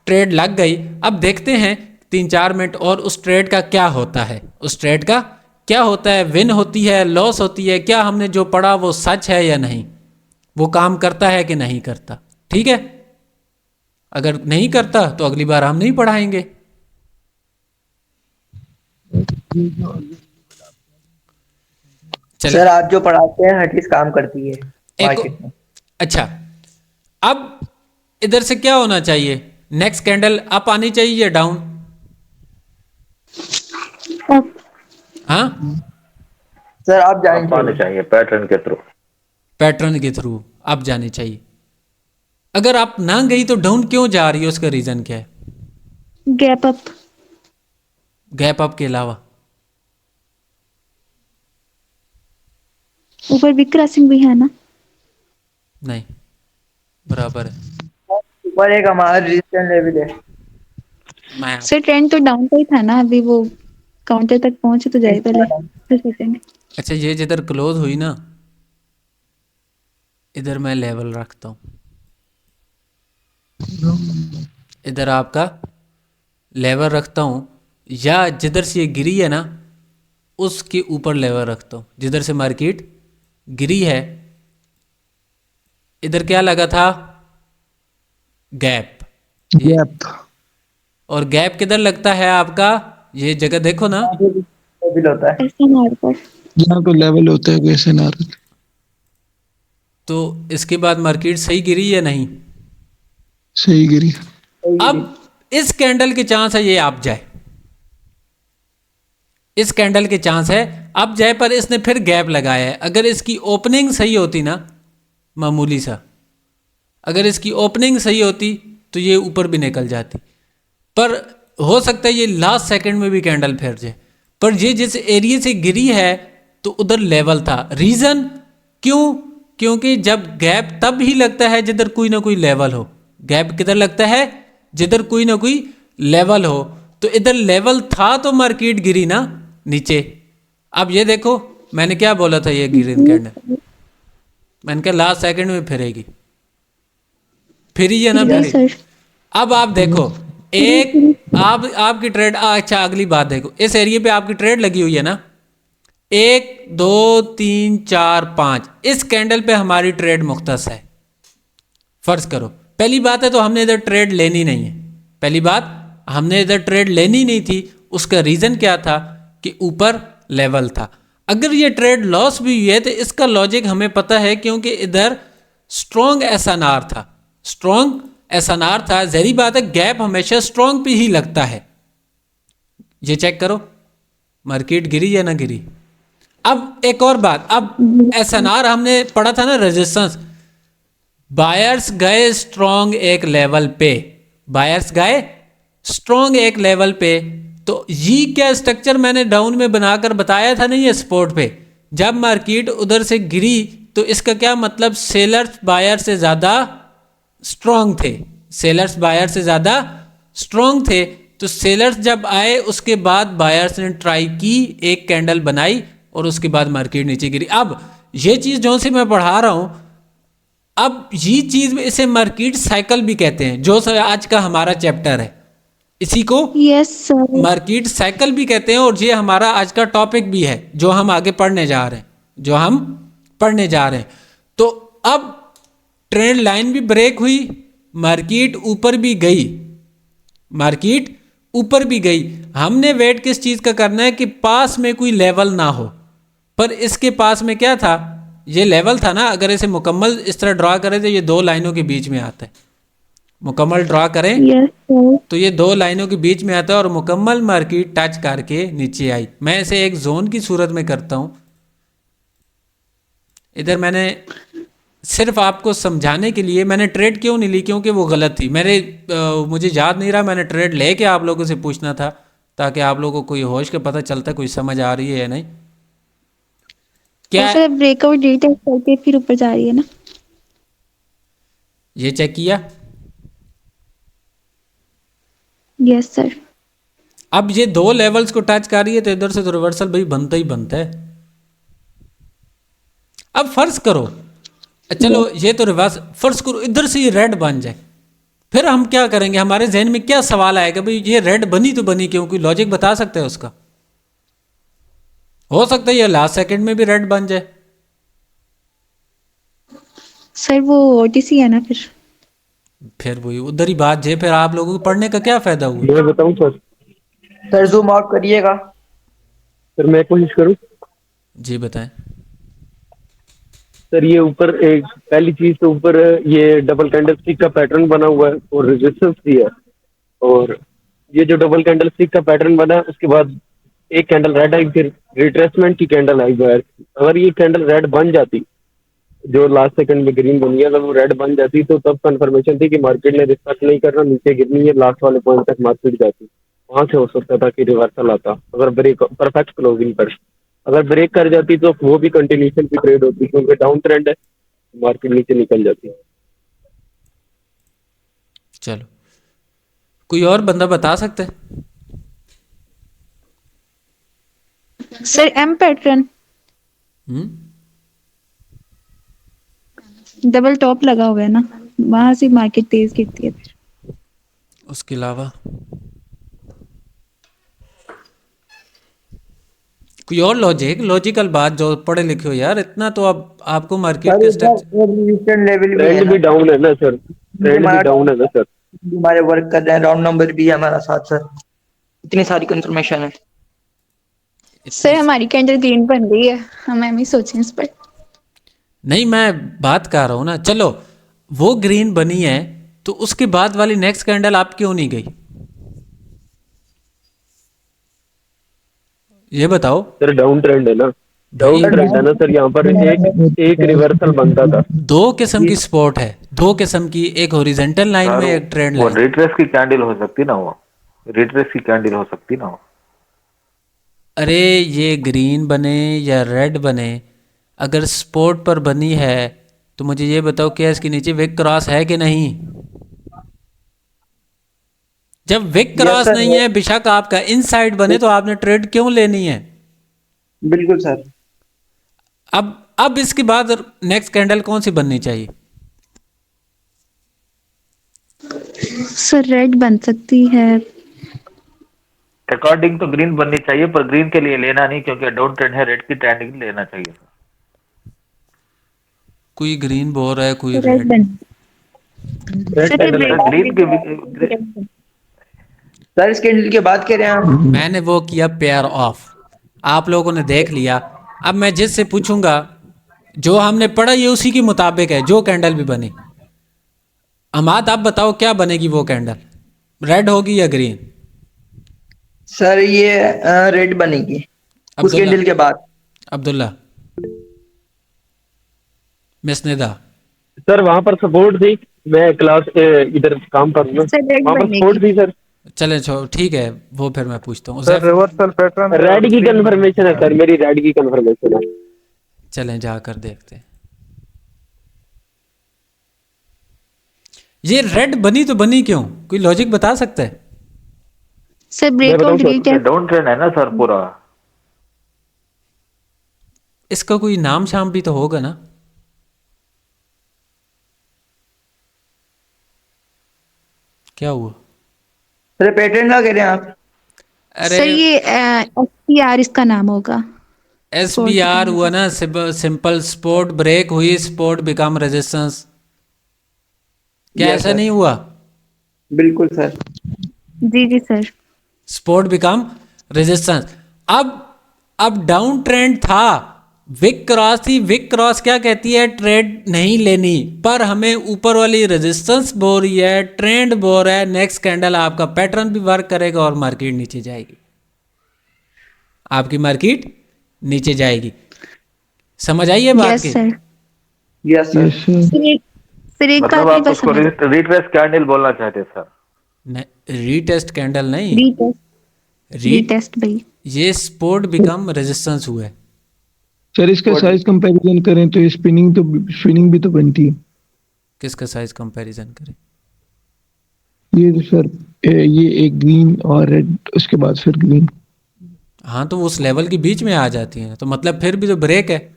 ट्रेड लग गई। अब देखते हैं 3-4 मिनट और उस ट्रेड का क्या होता है, उस ट्रेड का क्या होता है, विन होती है, लॉस होती है, क्या हमने जो पढ़ा वो सच है या नहीं, वो काम करता है कि नहीं करता। ठीक है, अगर नहीं करता तो अगली बार हम नहीं पढ़ाएंगे। सर आप जो पढ़ाते हैं हर चीज काम करती है मार्केट में। अच्छा, अब इधर से क्या होना चाहिए, नेक्स्ट कैंडल अप आनी चाहिए या डाउन? अब हाँ, सर आप जाने आने चाहिए पैटर्न के थ्रू। पैटर्न के थ्रू अप जानी चाहिए। अगर आप ना गई तो डाउन क्यों जा रही है, उसका रीजन क्या है? गैप अप, गैप अप के अलावा ऊपर बिग क्रॉसिंग भी है ना। नहीं, बराबर है। ऊपर एक हमारा रेजिस्टेंस लेवल है। मैं सर ट्रेंड तो डाउन का ही था ना, अभी वो काउंटर तक पहुंचे तो जाए पहले, फिर सोचेंगे। अच्छा, ये जिधर क्लोज हुई ना, इधर मैं लेवल रखता हूँ, इधर आपका लेवल रखता हूँ, या जिधर से ये गिरी है ना उसके ऊपर लेवल रखता हूँ। जिधर से मार्केट गिरी है, इधर क्या लगा था, गैप। गैप और गैप किधर लगता है आपका, ये जगह देखो ना, लेवल होता है। ऐसा मार पर यहाँ पे लेवल होता है वैसे ना। तो इसके बाद मार्केट सही गिरी या नहीं? सही गिरी। अब इस कैंडल के चांस है ये आप जाए, इस कैंडल के चांस है अब जाए, पर इसने फिर गैप लगाया है। अगर इसकी ओपनिंग सही होती ना, मामूली सा, अगर इसकी ओपनिंग सही होती तो ये ऊपर भी निकल जाती, पर हो सकता है ये लास्ट सेकंड में भी कैंडल फेर जाए। पर ये जिस एरिया से गिरी है तो उधर लेवल था। रीजन क्यों? क्योंकि जब गैप तब ही लगता है जिधर कोई ना कोई लेवल हो। गैप किधर लगता है? जिधर कोई ना कोई लेवल हो। तो इधर लेवल था तो मार्केट गिरी ना नीचे। अब ये देखो मैंने क्या बोला था, ये ग्रीन कैंडल मैंने कहा लास्ट सेकंड में फिरेगी, फिरी है ना फिरी। सर अब आप देखो एक आपकी ट्रेड, अच्छा अगली बात देखो, इस एरिया पे आपकी ट्रेड लगी हुई है ना, 1 2 3 4 5, इस कैंडल पे हमारी ट्रेड मुख्तस है। फर्ज करो पहली बात है तो हमने इधर ट्रेड लेनी नहीं है, पहली बात हमने इधर ट्रेड लेनी नहीं थी। उसका रीजन क्या था कि ऊपर लेवल था। अगर ये ट्रेड लॉस भी हुई है तो इसका लॉजिक हमें पता है, क्योंकि इधर स्ट्रॉन्ग एसएनआर था, स्ट्रॉन्ग एसएनआर था। जहरी बात है गैप हमेशा स्ट्रॉन्ग पे ही लगता है। ये चेक करो मार्केट गिरी या ना गिरी। अब एक और बात, अब एसएनआर हमने पढ़ा था ना, रेजिस्टेंस। बायर्स गए स्ट्रॉन्ग एक लेवल पे, बायर्स गए स्ट्रॉन्ग एक लेवल पे, तो ये क्या स्ट्रक्चर मैंने डाउन में बनाकर बताया था नहीं है सपोर्ट पे। जब मार्केट उधर से गिरी तो इसका क्या मतलब, सेलर्स बायर से ज़्यादा स्ट्रॉन्ग थे, सेलर्स बायर से ज़्यादा स्ट्रॉन्ग थे। तो सेलर्स जब आए उसके बाद बायर्स ने ट्राई की, एक कैंडल बनाई और उसके बाद मार्केट नीचे गिरी। अब ये चीज़ जो से मैं पढ़ा रहा हूँ, अब ये चीज़ में इसे मार्केट साइकिल भी कहते हैं, जो आज का हमारा चैप्टर है इसी को यस सर। मार्केट साइकिल भी कहते हैं। और ये हमारा आज का टॉपिक भी है जो हम आगे पढ़ने जा रहे हैं, तो अब ट्रेंड लाइन भी ब्रेक हुई, मार्केट ऊपर भी गई। हमने वेट किस चीज़ का करना है कि पास में कोई लेवल ना हो, पर इसके पास में क्या था, ये लेवल था ना। अगर इसे मुकम्मल इस तरह ड्रा करें तो ये दो लाइनों के बीच में आता है, मुकम्मल ड्रा करें यस सर। तो ये दो लाइनों के बीच में आता है और मुकम्मल मार्केट टच करके नीचे आई। मैं इसे एक जोन की सूरत में करता हूँ। इधर मैंने सिर्फ आपको समझाने के लिए, मैंने ट्रेड क्यों नहीं ली, क्योंकि वो गलत थी। मुझे याद नहीं रहा, मैंने ट्रेड लेके आप लोगों से पूछना था ताकि आप लोगों को कोई होश का पता चलता, कोई समझ आ रही है या नहीं। क्या सर ब्रेकआउट डेटा करके फिर ऊपर जा रही है ना? ये चेक किया? Yes sir. अब ये दो लेवल्स को टच कर रही है तो इधर से तो रिवर्सल भाई बनता ही बनता है। अब फर्ज करो, चलो ये तो रिवर्स, फर्ज करो इधर से ये रेड बन जाए, फिर हम क्या करेंगे? हमारे जहन में क्या सवाल आएगा, भाई ये रेड बनी तो बनी क्यों? कोई लॉजिक बता सकते हैं उसका? हो सकता है ये लास्ट सेकंड में भी रेड बन जाए। सर वो ओटीसी है ना, फिर वही उधर ही बात है, फिर आप लोगों को पढ़ने का क्या फायदा हुआ? मैं बताऊं सर? सर जूम आउट करिएगा। सर मैं कोशिश करूं? जी बताएं। सर ये ऊपर एक पहली चीज तो ऊपर ये डबल कैंडल स्टिक का पैटर्न बना हुआ है और रेजिस्टेंस भी है, और ये जो डबल कैंडल स्टिक का पैटर्न बना है उसके बाद एक कैंडल रेड आई, फिर रिट्रेसमेंट की कैंडल आई बाहर। अगर ये कैंडल रेड बन जाती, जो लास्ट सेकंड में ग्रीन बनी है, अगर वो रेड बन जाती तो तब कंफर्मेशन थी कि मार्केट ने रिस्पेक्ट नहीं करना, नीचे गिरनी है, लास्ट वाले पॉइंट तक मार्केट जाती। वहां से हो सकता था कि रिवर्सल आता अगर ब्रेक परफेक्ट क्लोजिंग पर। अगर ब्रेक कर जाती तो वो भी कंटिन्यूशन की ट्रेड होती, क्योंकि डाउन ट्रेंड है, मार्केट नीचे निकल जाती। चलो कोई और बंदा बता सकता है? Sir M pattern double top लगा हुआ है ना, वहां से मार्केट तेज गिरती है फिर। उसके अलावा कोई और लॉजिकल बात जो पढ़े लिखे हो यार, इतना तो अब आपको मार्केट के रेजिस्टेंस लेवल भी है ट्रेंड ना, भी डाउन है ना सर, ट्रेंड भी डाउन है ना सर। हमारे वर्क कर रहे हैं, राउंड नंबर भी है हमारा साथ सर। इतनी सारी कंफर्मेशन है। सर हमारी कैंडल ग्रीन बन रही है, हम एम ही सोचें इस पर। नहीं, मैं बात कर रहा हूँ ना, चलो वो ग्रीन बनी है तो उसके बाद वाली नेक्स्ट कैंडल आप क्यों नहीं गई, ये बताओ। सर डाउन ट्रेंड है ना, डाउन ट्रेंड है ना सर। यहाँ पर एक रिवर्सल बनता था। दो किस्म की स्पॉट है, दो किस्म की, एक हॉरिजॉन्टल लाइन में, एक ट्रेंड वो लाइन। रिट्रेस की कैंडल हो सकती ना, वो रिट्रेस की कैंडल हो सकती ना वो। अरे ये ग्रीन बने या रेड बने, अगर स्पॉट पर बनी है तो मुझे ये बताओ क्या इसके नीचे विक क्रॉस है कि नहीं? जब विक क्रॉस सर, नहीं है, बेशक आपका इनसाइड बने, तो आपने ट्रेड क्यों लेनी है? बिल्कुल सर। अब इसके बाद नेक्स्ट कैंडल कौन सी बननी चाहिए? सर रेड बन सकती है। अकॉर्डिंग तो ग्रीन बननी चाहिए, पर ग्रीन के लिए लेना नहीं, क्योंकि डाउन ट्रेंड है, रेड की ट्रेंडिंग लेना चाहिए। कोई ग्रीन बोल रहा है, कोई रेड रेड। बन रेड कैंडल है। ग्रीन के सर इस कैंडल की बात कर रहे हैं आप? मैंने वो किया पेयर ऑफ, आप लोगों ने देख लिया। अब मैं जिससे पूछूंगा, जो हमने पढ़ा ये उसी के मुताबिक है, जो कैंडल भी बनी। अमाद आप बताओ क्या बनेगी वो कैंडल, रेड होगी या ग्रीन? सर ये रेड बनेगी उस अब्दुल्ला, कैंडल के बाद। अब्दुल्ला, मिस निदा। सर वहाँ पर सपोर्ट थी, मैं क्लास इधर काम करूँगा, सर रेड वहाँ पर बनेगी। सपोर्ट थी सर। चले ठीक है, वो फिर मैं पूछता हूँ। सर रिवर्सल पैटर्न रेड की कंफर्मेशन है सर, मेरी रेड की कंफर्मेशन है। चलें जाकर देखते हैं। ये रेड बनी तो बनी क्यों, कोई लॉजिक बता सकता है? Sir breakout retest down trend है ना सर पूरा। इसका कोई नाम शाम भी तो होगा ना? क्या हुआ? सर पैटर्न क्या कह रहे हैं आप? सर अरे ये SPR इसका नाम होगा। SBR हुआ ना, सिंपल स्पोर्ट ब्रेक हुई, स्पोर्ट बिकम रेजिस्टेंस। क्या Yes, ऐसा sir. नहीं हुआ? बिल्कुल सर। जी जी सर। Sport become resistance. अब डाउन ट्रेंड था, विक क्रॉस थी, विक क्रॉस क्या कहती है, ट्रेड नहीं लेनी, पर हमें ऊपर वाली रेजिस्टेंस बोल रही है, ट्रेंड बोल रहा है, नेक्स्ट कैंडल आपका पैटर्न भी वर्क करेगा और मार्केट नीचे जाएगी, आपकी मार्केट नीचे जाएगी। समझ आई है बात यस की? Sir. Yes sir. Yes sir. फिर एक मतलब बात आप नहीं उसको समझ। रिट्रेस कैंडल बोलना चाहते हैं सर? रीटेस्ट कैंडल नहीं, रीटेस्ट रीटेस्ट भाई। ये स्पोर्ट बिकम रेजिस्टेंस हुआ है। सर इसका साइज कंपैरिजन करें तो स्पिनिंग भी तो बनती है। किसका साइज कंपैरिजन करें? ये तो सर ये एक ग्रीन और रेड, उसके बाद फिर ग्रीन। हाँ तो उस लेवल के बीच में आ जाती है, तो मतलब फिर भी तो ब्रेक है।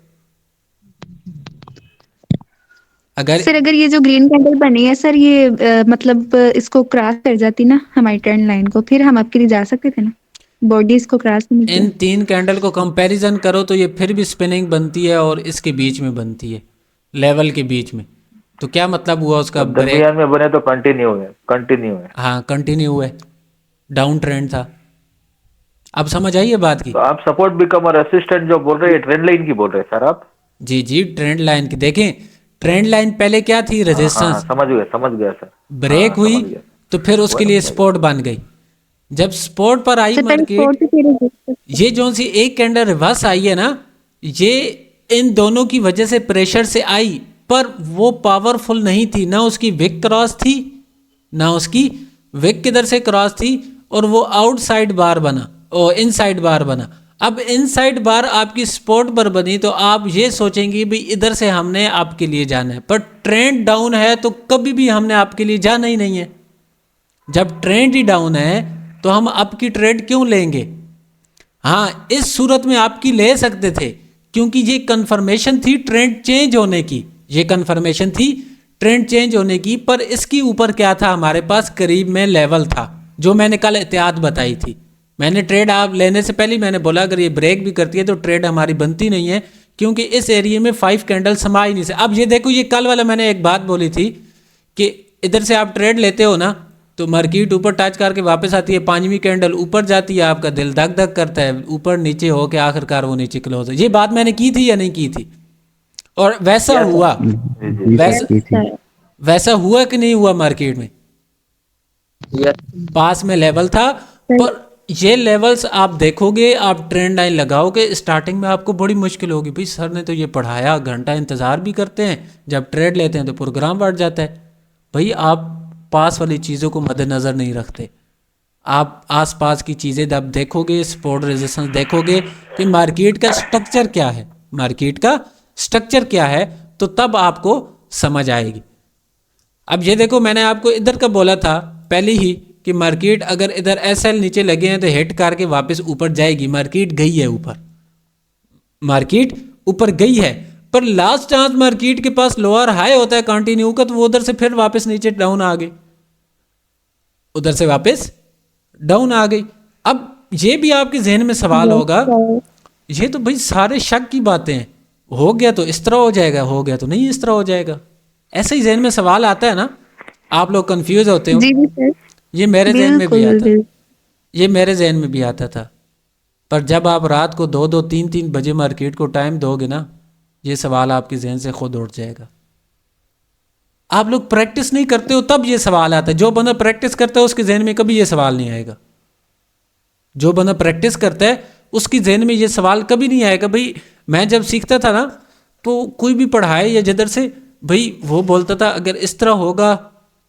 सर अगर ये जो ग्रीन कैंडल बनी है सर, ये मतलब इसको क्रॉस कर जाती ना हमारी ट्रेंड लाइन को, फिर हम आपके लिए जा सकते थे ना, बॉडी इसको क्रॉस नहीं इन किया। 3 कैंडल को कंपैरिजन करो तो ये फिर भी स्पिनिंग बनती है और इसके बीच में बनती है, लेवल के बीच में। तो क्या मतलब हुआ उसका? ब्रेक। दरमियान में बने तो कंटिन्यू है। हाँ कंटिन्यू हुआ है, डाउन ट्रेंड था। अब समझ आई है बात की? तो आप सपोर्ट बिकम और रेसिस्टेंट जो बोल रहे हैं ट्रेंड लाइन की बोल रहे हैं सर आप? जी जी, ट्रेंड लाइन की देखें, ट्रेंड लाइन पहले क्या थी, हाँ रेजिस्टेंस। समझ गया सर। ब्रेक हुई समझ गया। तो फिर उसके लिए सपोर्ट बन गई। जब सपोर्ट पर आई सर पहले मार्केट, फोर्थ फिर resistance। ये जो सी एक कैंडल रिवर्स आई है ना, ये इन दोनों की वजह से प्रेशर से आई, पर वो पावरफुल नहीं थी, ना उसकी विक क्रॉस थी, ना उसकी विक किधर से क्रॉस थी, और वो आउटसाइड बार बना और इनसाइड बार बना। अब इनसाइड बार आपकी सपोर्ट पर बनी तो आप ये सोचेंगे भी इधर से हमने आपके लिए जाना है, पर ट्रेंड डाउन है तो कभी भी हमने आपके लिए जाना ही नहीं है। जब ट्रेंड ही डाउन है तो हम आपकी ट्रेड क्यों लेंगे? हाँ इस सूरत में आपकी ले सकते थे, क्योंकि ये कन्फर्मेशन थी ट्रेंड चेंज होने की, ये कन्फर्मेशन थी ट्रेंड चेंज होने की। पर इसके ऊपर क्या था, हमारे पास करीब में लेवल था, जो मैंने कल एहतियात बताई थी। मैंने ट्रेड आप लेने से पहले मैंने बोला अगर ये ब्रेक भी करती है तो ट्रेड हमारी बनती नहीं है, क्योंकि इस एरिया में 5 कैंडल समा ही नहीं से। अब ये देखो, ये कल वाला मैंने एक बात बोली थी कि इधर से आप ट्रेड लेते हो ना तो मार्केट ऊपर टच करके वापस आती है, 5वीं कैंडल ऊपर जाती है, आपका दिल धक धक करता है, ऊपर नीचे हो के आखिरकार वो नीचे क्लोज है। ये बात मैंने की थी या नहीं की थी? और वैसा हुआ, वैसा हुआ कि नहीं हुआ? मार्केट में पास में लेवल था, पर ये लेवल्स आप देखोगे, आप ट्रेंड लाइन लगाओगे, स्टार्टिंग में आपको बड़ी मुश्किल होगी। भाई सर ने तो ये पढ़ाया, घंटा इंतज़ार भी करते हैं, जब ट्रेड लेते हैं तो प्रोग्राम बढ़ जाता है। भाई आप पास वाली चीज़ों को मद्देनज़र नहीं रखते, आप आसपास की चीज़ें जब देखोगे, सपोर्ट रेजिस्टेंस देखोगे कि मार्केट का स्ट्रक्चर क्या है, मार्केट का स्ट्रक्चर क्या है, तो तब आपको समझ आएगी। अब ये देखो, मैंने आपको इधर का बोला था पहले ही कि मार्केट अगर इधर SL नीचे लगे हैं तो हिट करके वापस ऊपर जाएगी। मार्केट गई है ऊपर, मार्केट ऊपर गई है, पर लास्ट चांस मार्केट के पास लोअर हाई होता है कंटिन्यू का, तो वो उधर से फिर वापस नीचे डाउन आ गई, उधर से वापस डाउन आ गई। अब ये भी आपके जहन में सवाल होगा, ये तो भाई सारे शक की बातें हैं, हो गया तो इस तरह हो जाएगा, हो गया तो नहीं इस तरह हो जाएगा, ऐसे ही जहन में सवाल आता है ना, आप लोग कंफ्यूज होते हो। जी जी सर। ये मेरे जहन में भी आता, बिल्कुल। ये मेरे जहन में भी आता था, पर जब आप रात को 2-2 3-3 बजे मार्केट को टाइम दोगे ना, ये सवाल आपके जहन से खुद उठ जाएगा। आप लोग प्रैक्टिस नहीं करते हो तब ये सवाल आता है। जो बंदा प्रैक्टिस करता है उसके जहन में कभी ये सवाल नहीं आएगा। जो बंदा प्रैक्टिस करता है उसकी जहन में ये सवाल कभी नहीं आएगा। भाई मैं जब सीखता था ना, तो कोई भी पढ़ाए या जिधर से, भाई वो बोलता था अगर इस तरह होगा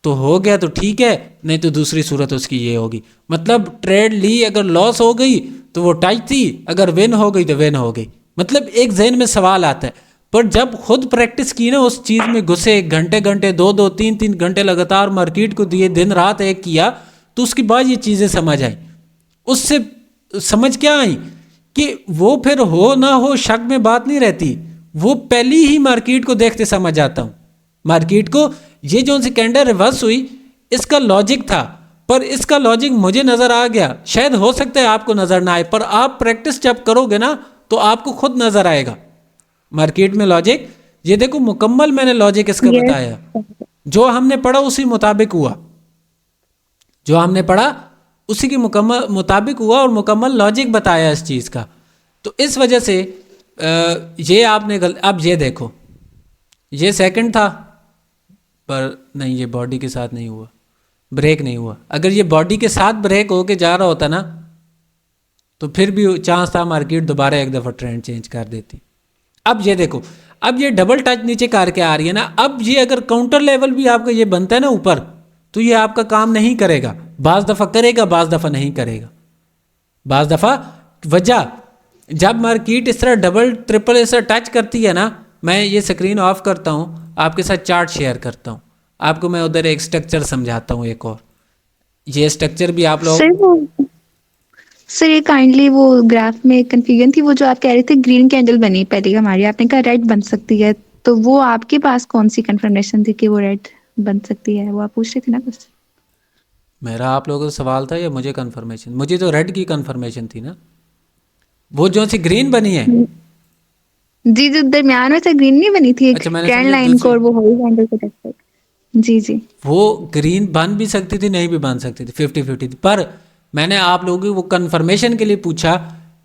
तो हो गया तो ठीक है, नहीं तो दूसरी सूरत उसकी ये होगी। मतलब ट्रेड ली, अगर लॉस हो गई तो वो टाइट थी, अगर विन हो गई तो विन हो गई। मतलब एक जहन में सवाल आता है, पर जब खुद प्रैक्टिस की ना, उस चीज़ में घुसे, घंटे घंटे, 2-2, 3-3 घंटे लगातार मार्केट को दिए, दिन रात एक किया, तो उसके बाद ये चीज़ें समझ आई। उससे समझ क्या आई कि वो फिर हो ना हो शक में बात नहीं रहती, वो पहली ही मार्केट को देखते समझ आता हूँ। मार्केट को ये जो सी कैंडल रिवर्स हुई, इसका लॉजिक था, पर इसका लॉजिक मुझे नज़र आ गया। शायद हो सकता है आपको नज़र ना आए, पर आप प्रैक्टिस जब करोगे ना तो आपको खुद नज़र आएगा मार्केट में लॉजिक। ये देखो मुकम्मल मैंने लॉजिक इसका Yes. बताया, जो हमने पढ़ा उसी मुताबिक हुआ, जो हमने पढ़ा उसी के मुकम्मल मुताबिक हुआ और मुकम्मल लॉजिक बताया इस चीज़ का। तो इस वजह से ये आपने अब ये देखो, ये सेकंड था, पर नहीं, ये बॉडी के साथ नहीं हुआ, ब्रेक नहीं हुआ। अगर ये बॉडी के साथ ब्रेक होके जा रहा होता ना, तो फिर भी चांस था मार्केट दोबारा एक दफ़ा ट्रेंड चेंज कर देती। अब ये देखो, अब ये डबल टच नीचे करके आ रही है ना, अब ये अगर काउंटर लेवल भी आपका ये बनता है ना ऊपर, तो ये आपका काम नहीं करेगा। बाज़ दफ़ा करेगा, बाज़ दफ़ा नहीं करेगा। बाज़ दफ़ा वजह जब मार्केट इस तरह डबल ट्रिपल इस तरह टच करती है ना, मैं ये स्क्रीन ऑफ करता हूँ, आपके साथ चार्ट शेयर करता हूँ, आपको मैं उधर एक स्ट्रक्चर समझाता हूँ। एक और ये स्ट्रक्चर भी आप लोग सर ये काइंडली वो ग्राफ में कंफ्यूजन थी, वो जो आप कह रहे थे ग्रीन कैंडल बनी पहले हमारी, आपने कहा रेड बन सकती है, तो वो आपके पास कौन सी कंफर्मेशन थी कि वो रेड बन सकती है? वो आप पूछ रहे थे ना कुछ। मेरा आप लोगों से सवाल था या मुझे कंफर्मेशन? मुझे तो रेड की कंफर्मेशन थी ना, वो जो सी ग्रीन बनी है। जी, जो दरमियान में से ग्रीन नहीं बनी थी, एक अच्छा, मैंने ट्रेंड समझा लाइन को और वो हॉरिजॉन्टल को टच कर। जी जी, वो ग्रीन बन भी सकती थी, नहीं भी बन सकती थी, 50-50 थी। पर मैंने आप लोगों की वो कंफर्मेशन के लिए पूछा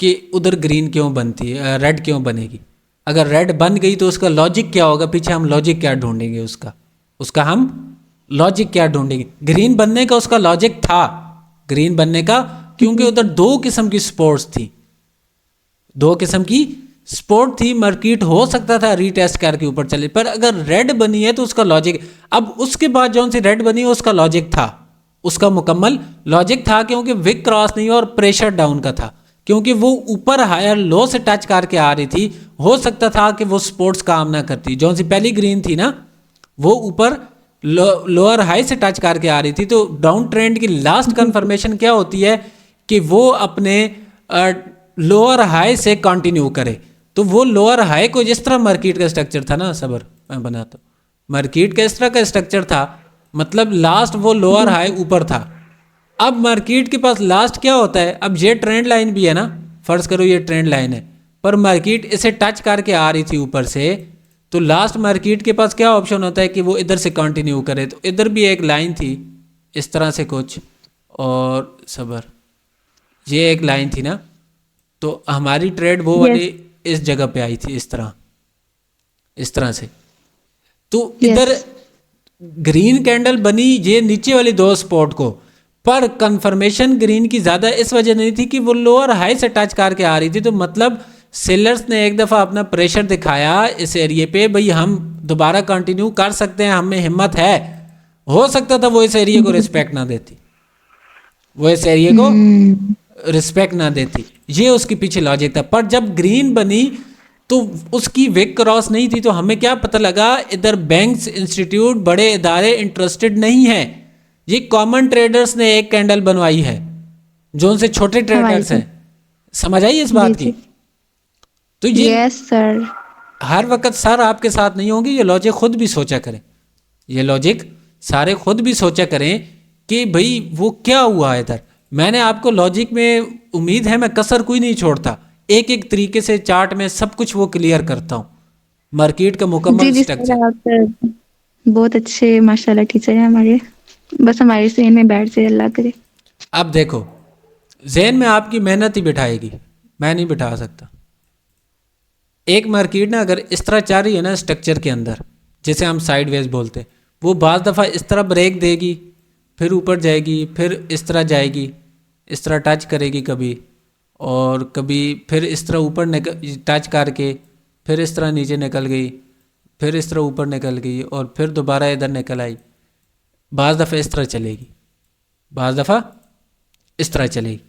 कि उधर ग्रीन क्यों बनती है, रेड क्यों बनेगी। अगर रेड बन गई तो उसका लॉजिक क्या होगा, पीछे हम लॉजिक क्या ढूंढेंगे उसका हम लॉजिक क्या ढूंढेंगे। ग्रीन बनने का उसका लॉजिक था, ग्रीन बनने का, क्योंकि उधर दो किस्म की स्पोर्ट्स थी, दो किस्म की स्पोर्ट थी। मार्केट हो सकता था रीटेस्ट करके ऊपर चले, पर अगर रेड बनी है तो उसका लॉजिक, अब उसके बाद जौन सी रेड बनी है उसका लॉजिक था, उसका मुकम्मल लॉजिक था, क्योंकि विक क्रॉस नहीं और प्रेशर डाउन का था, क्योंकि वो ऊपर हायर लो से टच करके आ रही थी। हो सकता था कि वो स्पोर्ट्स काम ना करती, जौन सी पहली ग्रीन थी ना, वो ऊपर लोअर हाई से टच करके आ रही थी। तो डाउन ट्रेंड की लास्ट कंफर्मेशन क्या होती है कि वो अपने लोअर हाई से कंटिन्यू करे। तो वो लोअर हाई को, जिस तरह मार्केट का स्ट्रक्चर था ना, सबर मैं बनाता हूँ, मार्केट का इस तरह का स्ट्रक्चर था, मतलब लास्ट वो लोअर हाई ऊपर था। अब मार्केट के पास लास्ट क्या होता है, अब ये ट्रेंड लाइन भी है ना, फर्ज करो ये ट्रेंड लाइन है, पर मार्केट इसे टच करके आ रही थी ऊपर से, तो लास्ट मार्केट के पास क्या ऑप्शन होता है कि वो इधर से कंटिन्यू करे। तो इधर भी एक लाइन थी इस तरह से कुछ, और सबर ये एक लाइन थी ना, तो हमारी ट्रेड वो वाली इस जगह पे आई थी, इस तरह से। तो इधर ग्रीन कैंडल बनी ये नीचे वाली दो स्पॉट को, पर कंफर्मेशन ग्रीन की ज़्यादा इस वजह नहीं थी कि वो लोअर हाई से टच करके आ रही थी। तो मतलब सेलर्स ने एक दफ़ा अपना प्रेशर दिखाया इस एरिए पे, भाई हम दोबारा कंटिन्यू कर सकते हैं, हमें हिम्मत है। हो सकता था वो इस एरिया को रिस्पेक्ट ना देती, वो इस एरिया को रिस्पेक्ट ना देती, ये उसके पीछे लॉजिक था। पर जब ग्रीन बनी तो उसकी विक क्रॉस नहीं थी, तो हमें क्या पता लगा, इधर बैंक्स, इंस्टीट्यूट, बड़े इदारे इंटरेस्टेड नहीं हैं। ये कॉमन ट्रेडर्स ने एक कैंडल बनवाई है, जो उनसे छोटे ट्रेडर्स हैं। समझ आई इस बात की? तो ये यस सर, हर वक्त सर आपके साथ नहीं होंगे, ये लॉजिक खुद भी सोचा करें, ये लॉजिक सारे खुद भी सोचा करें कि भाई वो क्या हुआ है इधर। मैंने आपको लॉजिक में, उम्मीद है मैं कसर कोई नहीं छोड़ता, एक एक तरीके से चार्ट में सब कुछ वो क्लियर करता हूँ, मार्केट का मुकम्मल स्ट्रक्चर। आप बहुत अच्छे माशाल्लाह टीचर हैं हमारे, बस हमारे ज़हन में बैठ जाए, अल्लाह करे। अब देखो, जहन में आपकी मेहनत ही बिठाएगी, मैं नहीं बिठा सकता। एक मार्केट ना अगर इस तरह चल रही है ना स्ट्रक्चर के अंदर, जैसे हम साइडवेज बोलते हैं, वो बाज़ दफ़ा इस तरह ब्रेक देगी, फिर ऊपर जाएगी, फिर इस तरह जाएगी, इस तरह टच करेगी कभी, और कभी फिर इस तरह ऊपर टच करके फिर इस तरह नीचे निकल गई, फिर इस तरह ऊपर निकल गई, और फिर दोबारा इधर निकल आई। बाज़ दफ़ा इस तरह चलेगी, बाज़ दफ़ा इस तरह चलेगी।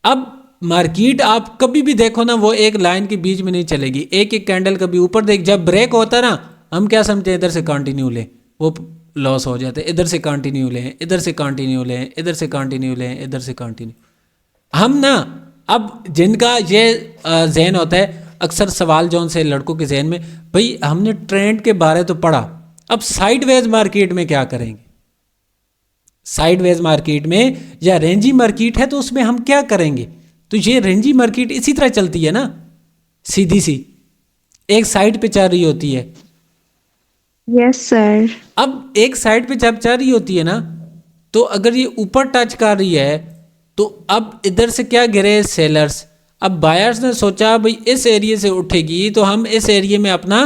अब मार्केट आप कभी भी देखो ना, वो एक लाइन के बीच में नहीं चलेगी, एक एक कैंडल कभी ऊपर देख, जब ब्रेक होता है ना, हम क्या समझते हैं इधर से कंटिन्यू लें, वो लॉस हो जाते हैं, इधर से कंटिन्यू लें, इधर से कंटिन्यू लें, इधर से कंटिन्यू लें, इधर से कंटिन्यू। हम ना अब जिनका ये जहन होता है, अक्सर सवाल जो उनसे लड़कों के जहन में, भाई हमने ट्रेंड के बारे तो पढ़ा, अब साइडवेज मार्केट में क्या करेंगे, साइडवेज मार्केट में या रेंजी मार्केट है तो उसमें हम क्या करेंगे। तो ये रेंजी मार्केट इसी तरह चलती है ना, सीधी सी एक साइड पे चल रही होती है। Yes sir. अब एक साइड पे जब चल रही होती है ना, तो अगर ये ऊपर टच कर रही है तो अब इधर से क्या गिरे, सेलर्स। अब बायर्स ने सोचा भाई इस एरिया से उठेगी तो हम इस एरिया में अपना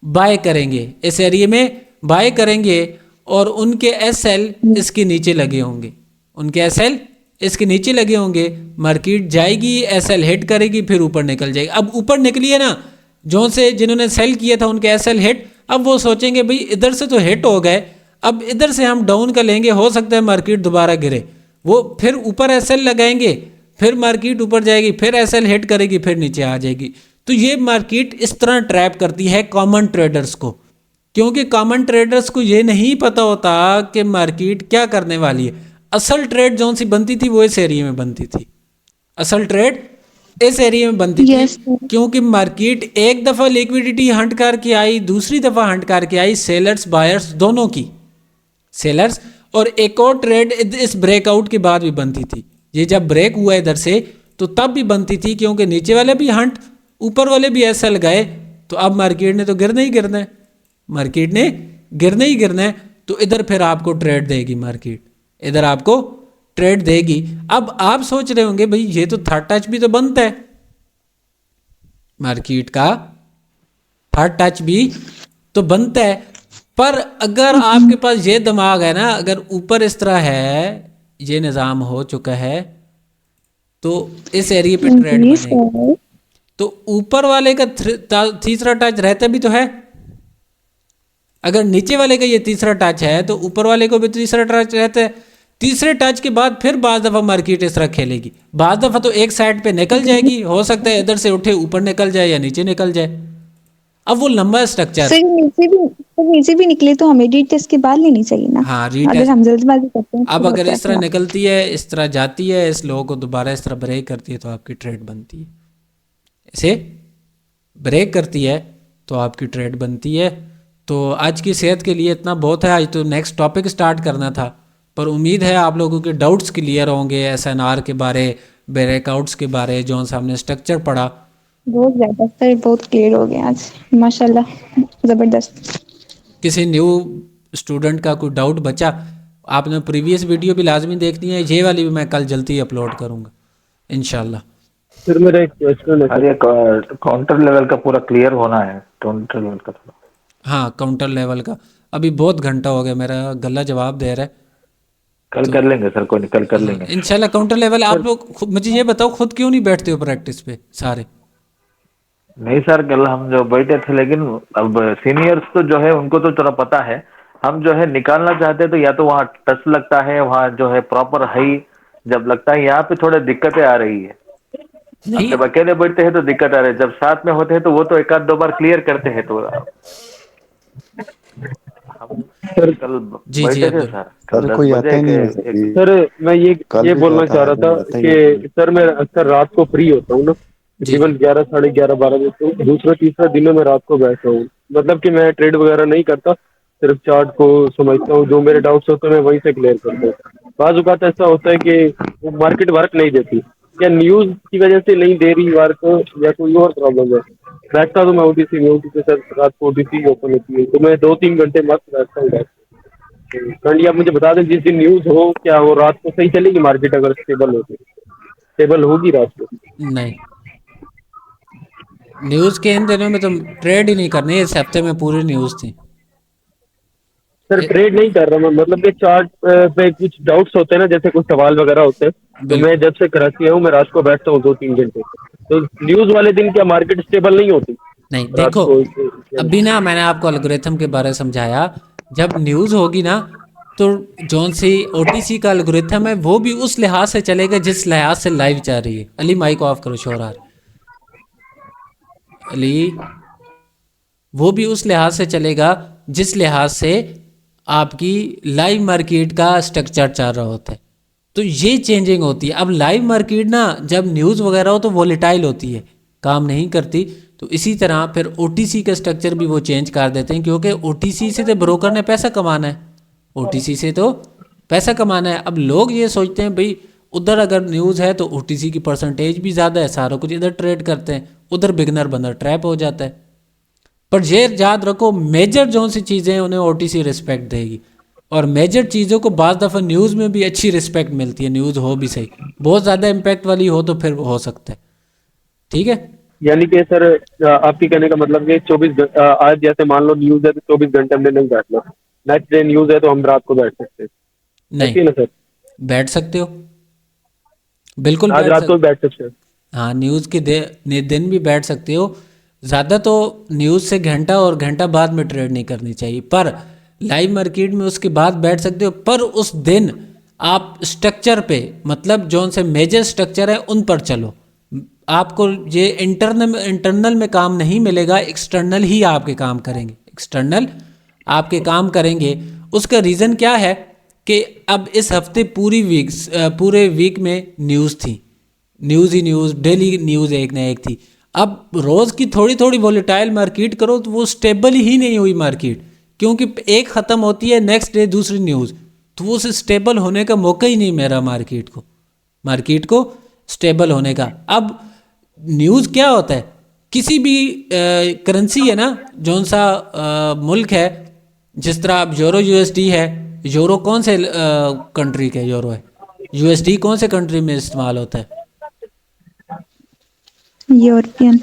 बाय करेंगे, इस एरिया में बाय करेंगे, और उनके एसएल इसके नीचे लगे होंगे, उनके एसएल इसके नीचे लगे होंगे। मार्केट जाएगी, एसएल हिट करेगी, फिर ऊपर निकल जाएगी। अब ऊपर निकली है ना, जो से जिन्होंने सेल किया था उनके एसएल हिट, अब वो सोचेंगे भाई इधर से तो हिट हो गए, अब इधर से हम डाउन का लेंगे, हो सकता है मार्केट दोबारा गिरे। वो फिर ऊपर एसएल लगाएंगे, फिर मार्केट ऊपर जाएगी, फिर एसएल हिट करेगी, फिर नीचे आ जाएगी। तो ये मार्केट इस तरह ट्रैप करती है कॉमन ट्रेडर्स को, क्योंकि कॉमन ट्रेडर्स को ये नहीं पता होता कि मार्केट क्या करने वाली है। असल ट्रेड जो सी बनती थी वो इस एरिया में बनती थी, असल ट्रेड इस एरिया में बनती Yes, थी, क्योंकि मार्केट एक दफ़ा लिक्विडिटी हंट करके आई, दूसरी दफ़ा हंट करके आई, सेलर्स बायर्स दोनों की, सेलर्स। और एक और ट्रेड इस ब्रेकआउट के बाद भी बनती थी, ये जब ब्रेक हुआ इधर से तो तब भी बनती थी, क्योंकि नीचे वाले भी हंट, ऊपर वाले भी ऐसा लगाए, तो अब मार्केट ने तो गिरना ही गिरना है, मार्केट ने गिरना ही गिरना है। तो इधर फिर आपको ट्रेड देगी मार्केट, इधर आपको ट्रेड देगी। अब आप सोच रहे होंगे भाई ये तो थर्ड टच भी तो बनता है, मार्केट का थर्ड टच भी तो बनता है, पर अगर आपके पास ये दिमाग है ना, अगर ऊपर इस तरह है, ये निज़ाम हो चुका है, तो इस एरिया पे ट्रेड जी बनेगी। सर। तो ऊपर वाले का तीसरा टच रहता भी तो है, अगर नीचे वाले का ये तीसरा टच है तो ऊपर वाले को भी तीसरा टच रहता है। तीसरे टच के बाद फिर बाज़ दफ़ा मार्केट इस तरह खेलेगी, बाज़ दफ़ा तो एक साइड पे निकल जाएगी, हो सकता है इधर से उठे ऊपर निकल जाए या नीचे निकल जाए। अब वो लंबा स्ट्रक्चर, सर नीचे भी निकले तो हमें रीटेस्ट के बाद लेनी चाहिए ना। हाँ अगर रीटेस्ट। हम जल्दबाजी करते हैं अब तो अगर होता इस तरह है। निकलती है, इस तरह जाती है, इस लो को दोबारा इस तरह ब्रेक करती है तो आपकी ट्रेड बनती है, इसे ब्रेक करती है तो आपकी ट्रेड बनती है। तो आज की सेहत के लिए इतना बहुत है, आज तो नेक्स्ट टॉपिक स्टार्ट करना था, पर उम्मीद है आप लोगों के डाउट्स क्लियर होंगे, एसएनआर के बारे, ब्रेकआउट्स के बारे, जो हमने स्ट्रक्चर पढ़ा। बहुत ज्यादा सर, बहुत क्लियर हो गया आज, माशाल्लाह, जबरदस्त। किसी न्यू स्टूडेंट का कोई डाउट बचा, आपने प्रीवियस वीडियो भी लाजमी देखनी है, ये वाली भी मैं कल जल्दी अपलोड करूँगा इंशाल्लाह। फिर मेरा एक क्वेश्चन है अरे काउंटर लेवल का पूरा क्लियर होना है, काउंटर लेवल का थोड़ा। हाँ काउंटर लेवल का, अभी बहुत घंटा हो गया, मेरा गला जवाब दे रहा है। कल कर लेंगे सर, कोई नहीं, कल कर लेंगे इंशाल्लाह काउंटर लेवल। आप लोग मुझे ये बताओ, खुद क्यों नहीं बैठते हो प्रैक्टिस पे सारे? नहीं सर, कल हम जो बैठे थे, लेकिन अब सीनियर्स तो जो है उनको तो थोड़ा पता है, हम जो है निकालना चाहते हैं तो या तो वहाँ टच लगता है, वहाँ जो है प्रॉपर हाई जब लगता है, यहाँ पे थोड़े दिक्कतें आ रही है। नहीं जब अकेले बैठते हैं तो दिक्कत आ रही है, जब साथ में होते हैं तो वो तो एक आध दो बार क्लियर करते हैं। तो हम सर। कल जी बैठे थे अब्दुल। सर, सर कल 10 कोई बजे आता ही नहीं है के सर, ये सर मैं कल ये भी बोलना तो चाह आता रहा है, था आता ही नहीं कि सर मैं अक्सर रात को फ्री होता हूँ ना, जी। तकरीबन 11, साढ़े 11, 12 बजे, तो दूसरा तीसरा दिनों में रात को बैठता हूँ। मतलब कि मैं ट्रेड वगैरह नहीं करता, सिर्फ चार्ट को समझता हूँ, जो मेरे डाउट्स होते हैं मैं वहीं से क्लियर करता हूँ। बाज़ औक़ात ऐसा होता है कि वो मार्केट वर्क नहीं देती, या न्यूज़ की वजह से नहीं दे रही वर्क, या कोई और प्रॉब्लम है। बैठता तो मैं ओटीसी में, ओटीसी सर रात को ओटीसी ओपन होती है, तो मैं 2-3 घंटे मस्त बैठता हूँ। कंडी आप मुझे बता दें, जिस दिन न्यूज़ हो क्या हो, रात को सही चलेगी मार्केट? अगर स्टेबल हो तो स्टेबल होगी रात को? नहीं, न्यूज़ के इन दिनों में तो ट्रेड ही नहीं करनी, इस हफ्ते में पूरी न्यूज़ थी। सर ट्रेड नहीं कर रहा मैं, मतलब कि चार्ट पे कुछ डाउट्स होते हैं ना, जैसे कुछ सवाल वगैरह होते हैं, तो मैं बिल्कुल जब से कराची आया हूँ मैं रात को बैठता हूँ 2-3 घंटे। तो न्यूज़ वाले दिन क्या मार्केट स्टेबल नहीं होती नहीं, रात देखो को? अभी ना मैंने आपको एल्गोरिथम के बारे में समझाया, जब न्यूज़ होगी ना तो जौन सी ओटीसी का एल्गोरिथम है वो भी उस लिहाज से चलेगा जिस लिहाज से लाइव चल रही है। अली माइक ऑफ करो, शोर आ रहा है। अली, वो भी उस लिहाज से चलेगा जिस लिहाज से आपकी लाइव मार्केट का स्ट्रक्चर चल रहा होता है। तो ये चेंजिंग होती है। अब लाइव मार्केट ना जब न्यूज़ वगैरह हो तो वोलेटाइल होती है, काम नहीं करती। तो इसी तरह फिर ओटीसी का स्ट्रक्चर भी वो चेंज कर देते हैं, क्योंकि ओटीसी से तो ब्रोकर ने पैसा कमाना है, ओटीसी से तो पैसा कमाना है। अब लोग ये सोचते हैं भाई उधर अगर न्यूज़ है तो ओटीसी की परसेंटेज भी ज़्यादा है, सारा कुछ इधर ट्रेड करते हैं, उधर बिगनर बंदा ट्रैप हो जाता है। पर ये याद रखो मेजर जो सी चीज़ें हैं उन्हें ओटीसी रिस्पेक्ट देगी, और मेजर चीज़ों को बाज़ दफ़ा न्यूज़ में भी अच्छी रिस्पेक्ट मिलती है, न्यूज़ हो भी सही, बहुत ज़्यादा इम्पैक्ट वाली हो तो फिर हो सकता है। ठीक है, यानी कि सर आपके कहने का मतलब कि 24 आज जैसे मान लो न्यूज़ है तो 24 घंटे हमने नहीं बैठना, नेक्स्ट डे न्यूज़ है तो हम रात को बैठ सकते हैं, ऐसे ही नहीं ना सर? बैठ सकते हो, बिल्कुल आज बैठ रात को सकते। भी बैठ सकते हैं। हाँ, न्यूज़ के दिन भी बैठ सकते हो। ज़्यादा तो न्यूज़ से घंटा और घंटा बाद में ट्रेड नहीं करनी चाहिए, पर लाइव मार्केट में उसके बाद बैठ सकते हो। पर उस दिन आप स्ट्रक्चर पे, मतलब जो से मेजर स्ट्रक्चर है उन पर चलो। आपको ये इंटरनल में काम नहीं मिलेगा, एक्सटर्नल ही आपके काम करेंगे, एक्सटर्नल आपके काम करेंगे। उसका रीज़न क्या है कि अब इस हफ्ते पूरे वीक में न्यूज़ थी, न्यूज़ ही न्यूज़, डेली न्यूज़ एक ना एक थी। अब रोज़ की थोड़ी थोड़ी वोलेटाइल मार्केट करो तो वो स्टेबल ही नहीं हुई मार्केट, क्योंकि एक ख़त्म होती है नेक्स्ट डे दूसरी न्यूज़, तो वो उसे स्टेबल होने का मौका ही नहीं मेरा मार्केट को स्टेबल होने का। अब न्यूज़ क्या होता है, किसी भी करेंसी है ना, जौन सा मुल्क है, जिस तरह अब यूरो यूएसडी है, यूरो कौन से कंट्री का यूरो है, यूएसडी कौन से कंट्री में इस्तेमाल होता है? यूरोपियन।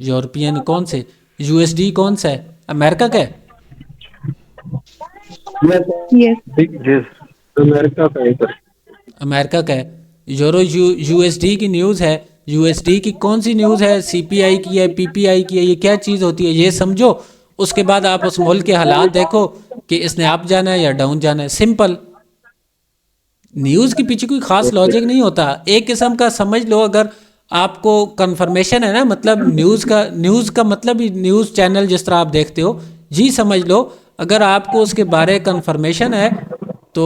यूरोपियन कौन से? यूएसडी कौन सा है, अमेरिका का है? यस। जी अमेरिका का है सर। अमेरिका का है। यूएसडी की न्यूज़ है, यूएसडी की कौन सी न्यूज़ है, सीपीआई की है, पीपीआई की है, ये क्या चीज़ होती है ये समझो। उसके बाद आप उस मुल्क के हालात देखो कि इसने अप जाना है या डाउन जाना है, सिंपल। न्यूज़ के पीछे कोई खास लॉजिक नहीं होता, एक किस्म का समझ लो। अगर आपको कंफर्मेशन है ना, मतलब न्यूज़ का मतलब ही न्यूज़ चैनल जिस तरह आप देखते हो, जी समझ लो। अगर आपको उसके बारे कंफर्मेशन है तो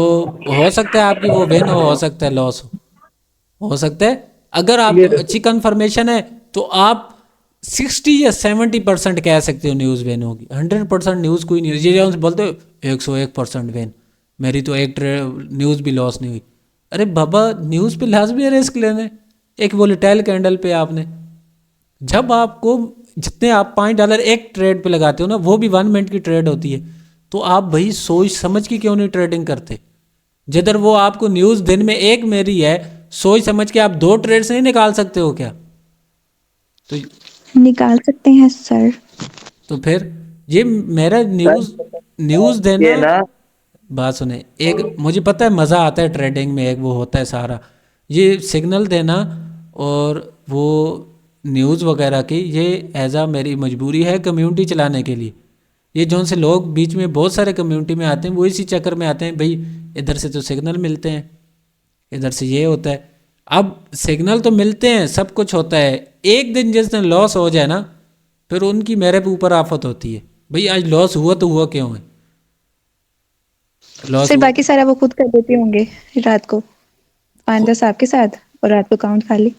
हो सकता है आपकी वो विन हो सकता है लॉस हो सकता है। अगर आप अच्छी कंफर्मेशन है तो आप 60 या 70% कह सकते हो न्यूज़ विन होगी। 100% न्यूज़ कोई नहीं, ये जो बोलते हो 101% विन, मेरी तो एक न्यूज़ भी लॉस नहीं हुई। अरे बाबा, न्यूज़ पे लाजमी है रिस्क लेने, एक वोलेटाइल कैंडल पे आपने, जब आपको जितने आप $5 एक ट्रेड पे लगाते हो ना, वो भी 1 मिनट की ट्रेड होती है, तो आप भाई सोच समझ के क्यों नहीं ट्रेडिंग करते? जिधर वो आपको न्यूज़ दिन में एक मेरी है, सोच समझ के आप 2 ट्रेड्स नहीं निकाल सकते हो क्या? तो निकाल सकते हैं सर। तो फिर ये मेरा न्यूज़ ये देना, ना बात सुने, एक मुझे पता है मज़ा आता है ट्रेडिंग में, एक वो होता है सारा ये सिग्नल देना और वो न्यूज़ वगैरह की, ये एज आ मेरी मजबूरी है कम्युनिटी चलाने के लिए। ये जौन से लोग बीच में बहुत सारे कम्युनिटी में आते हैं, वो इसी चक्कर में आते हैं भाई, इधर से तो सिग्नल मिलते हैं, इधर से ये होता है। अब सिग्नल तो मिलते हैं, सब कुछ होता है, एक दिन जिस दिन लॉस हो जाए ना, फिर उनकी मेरे ऊपर आफत होती है, भाई आज लॉस हुआ तो हुआ क्यों है, लॉस फिर बाकी सारा वो खुद कर देते होंगे रात को, 5-10 आपके साथ और रात को काउंट खाली।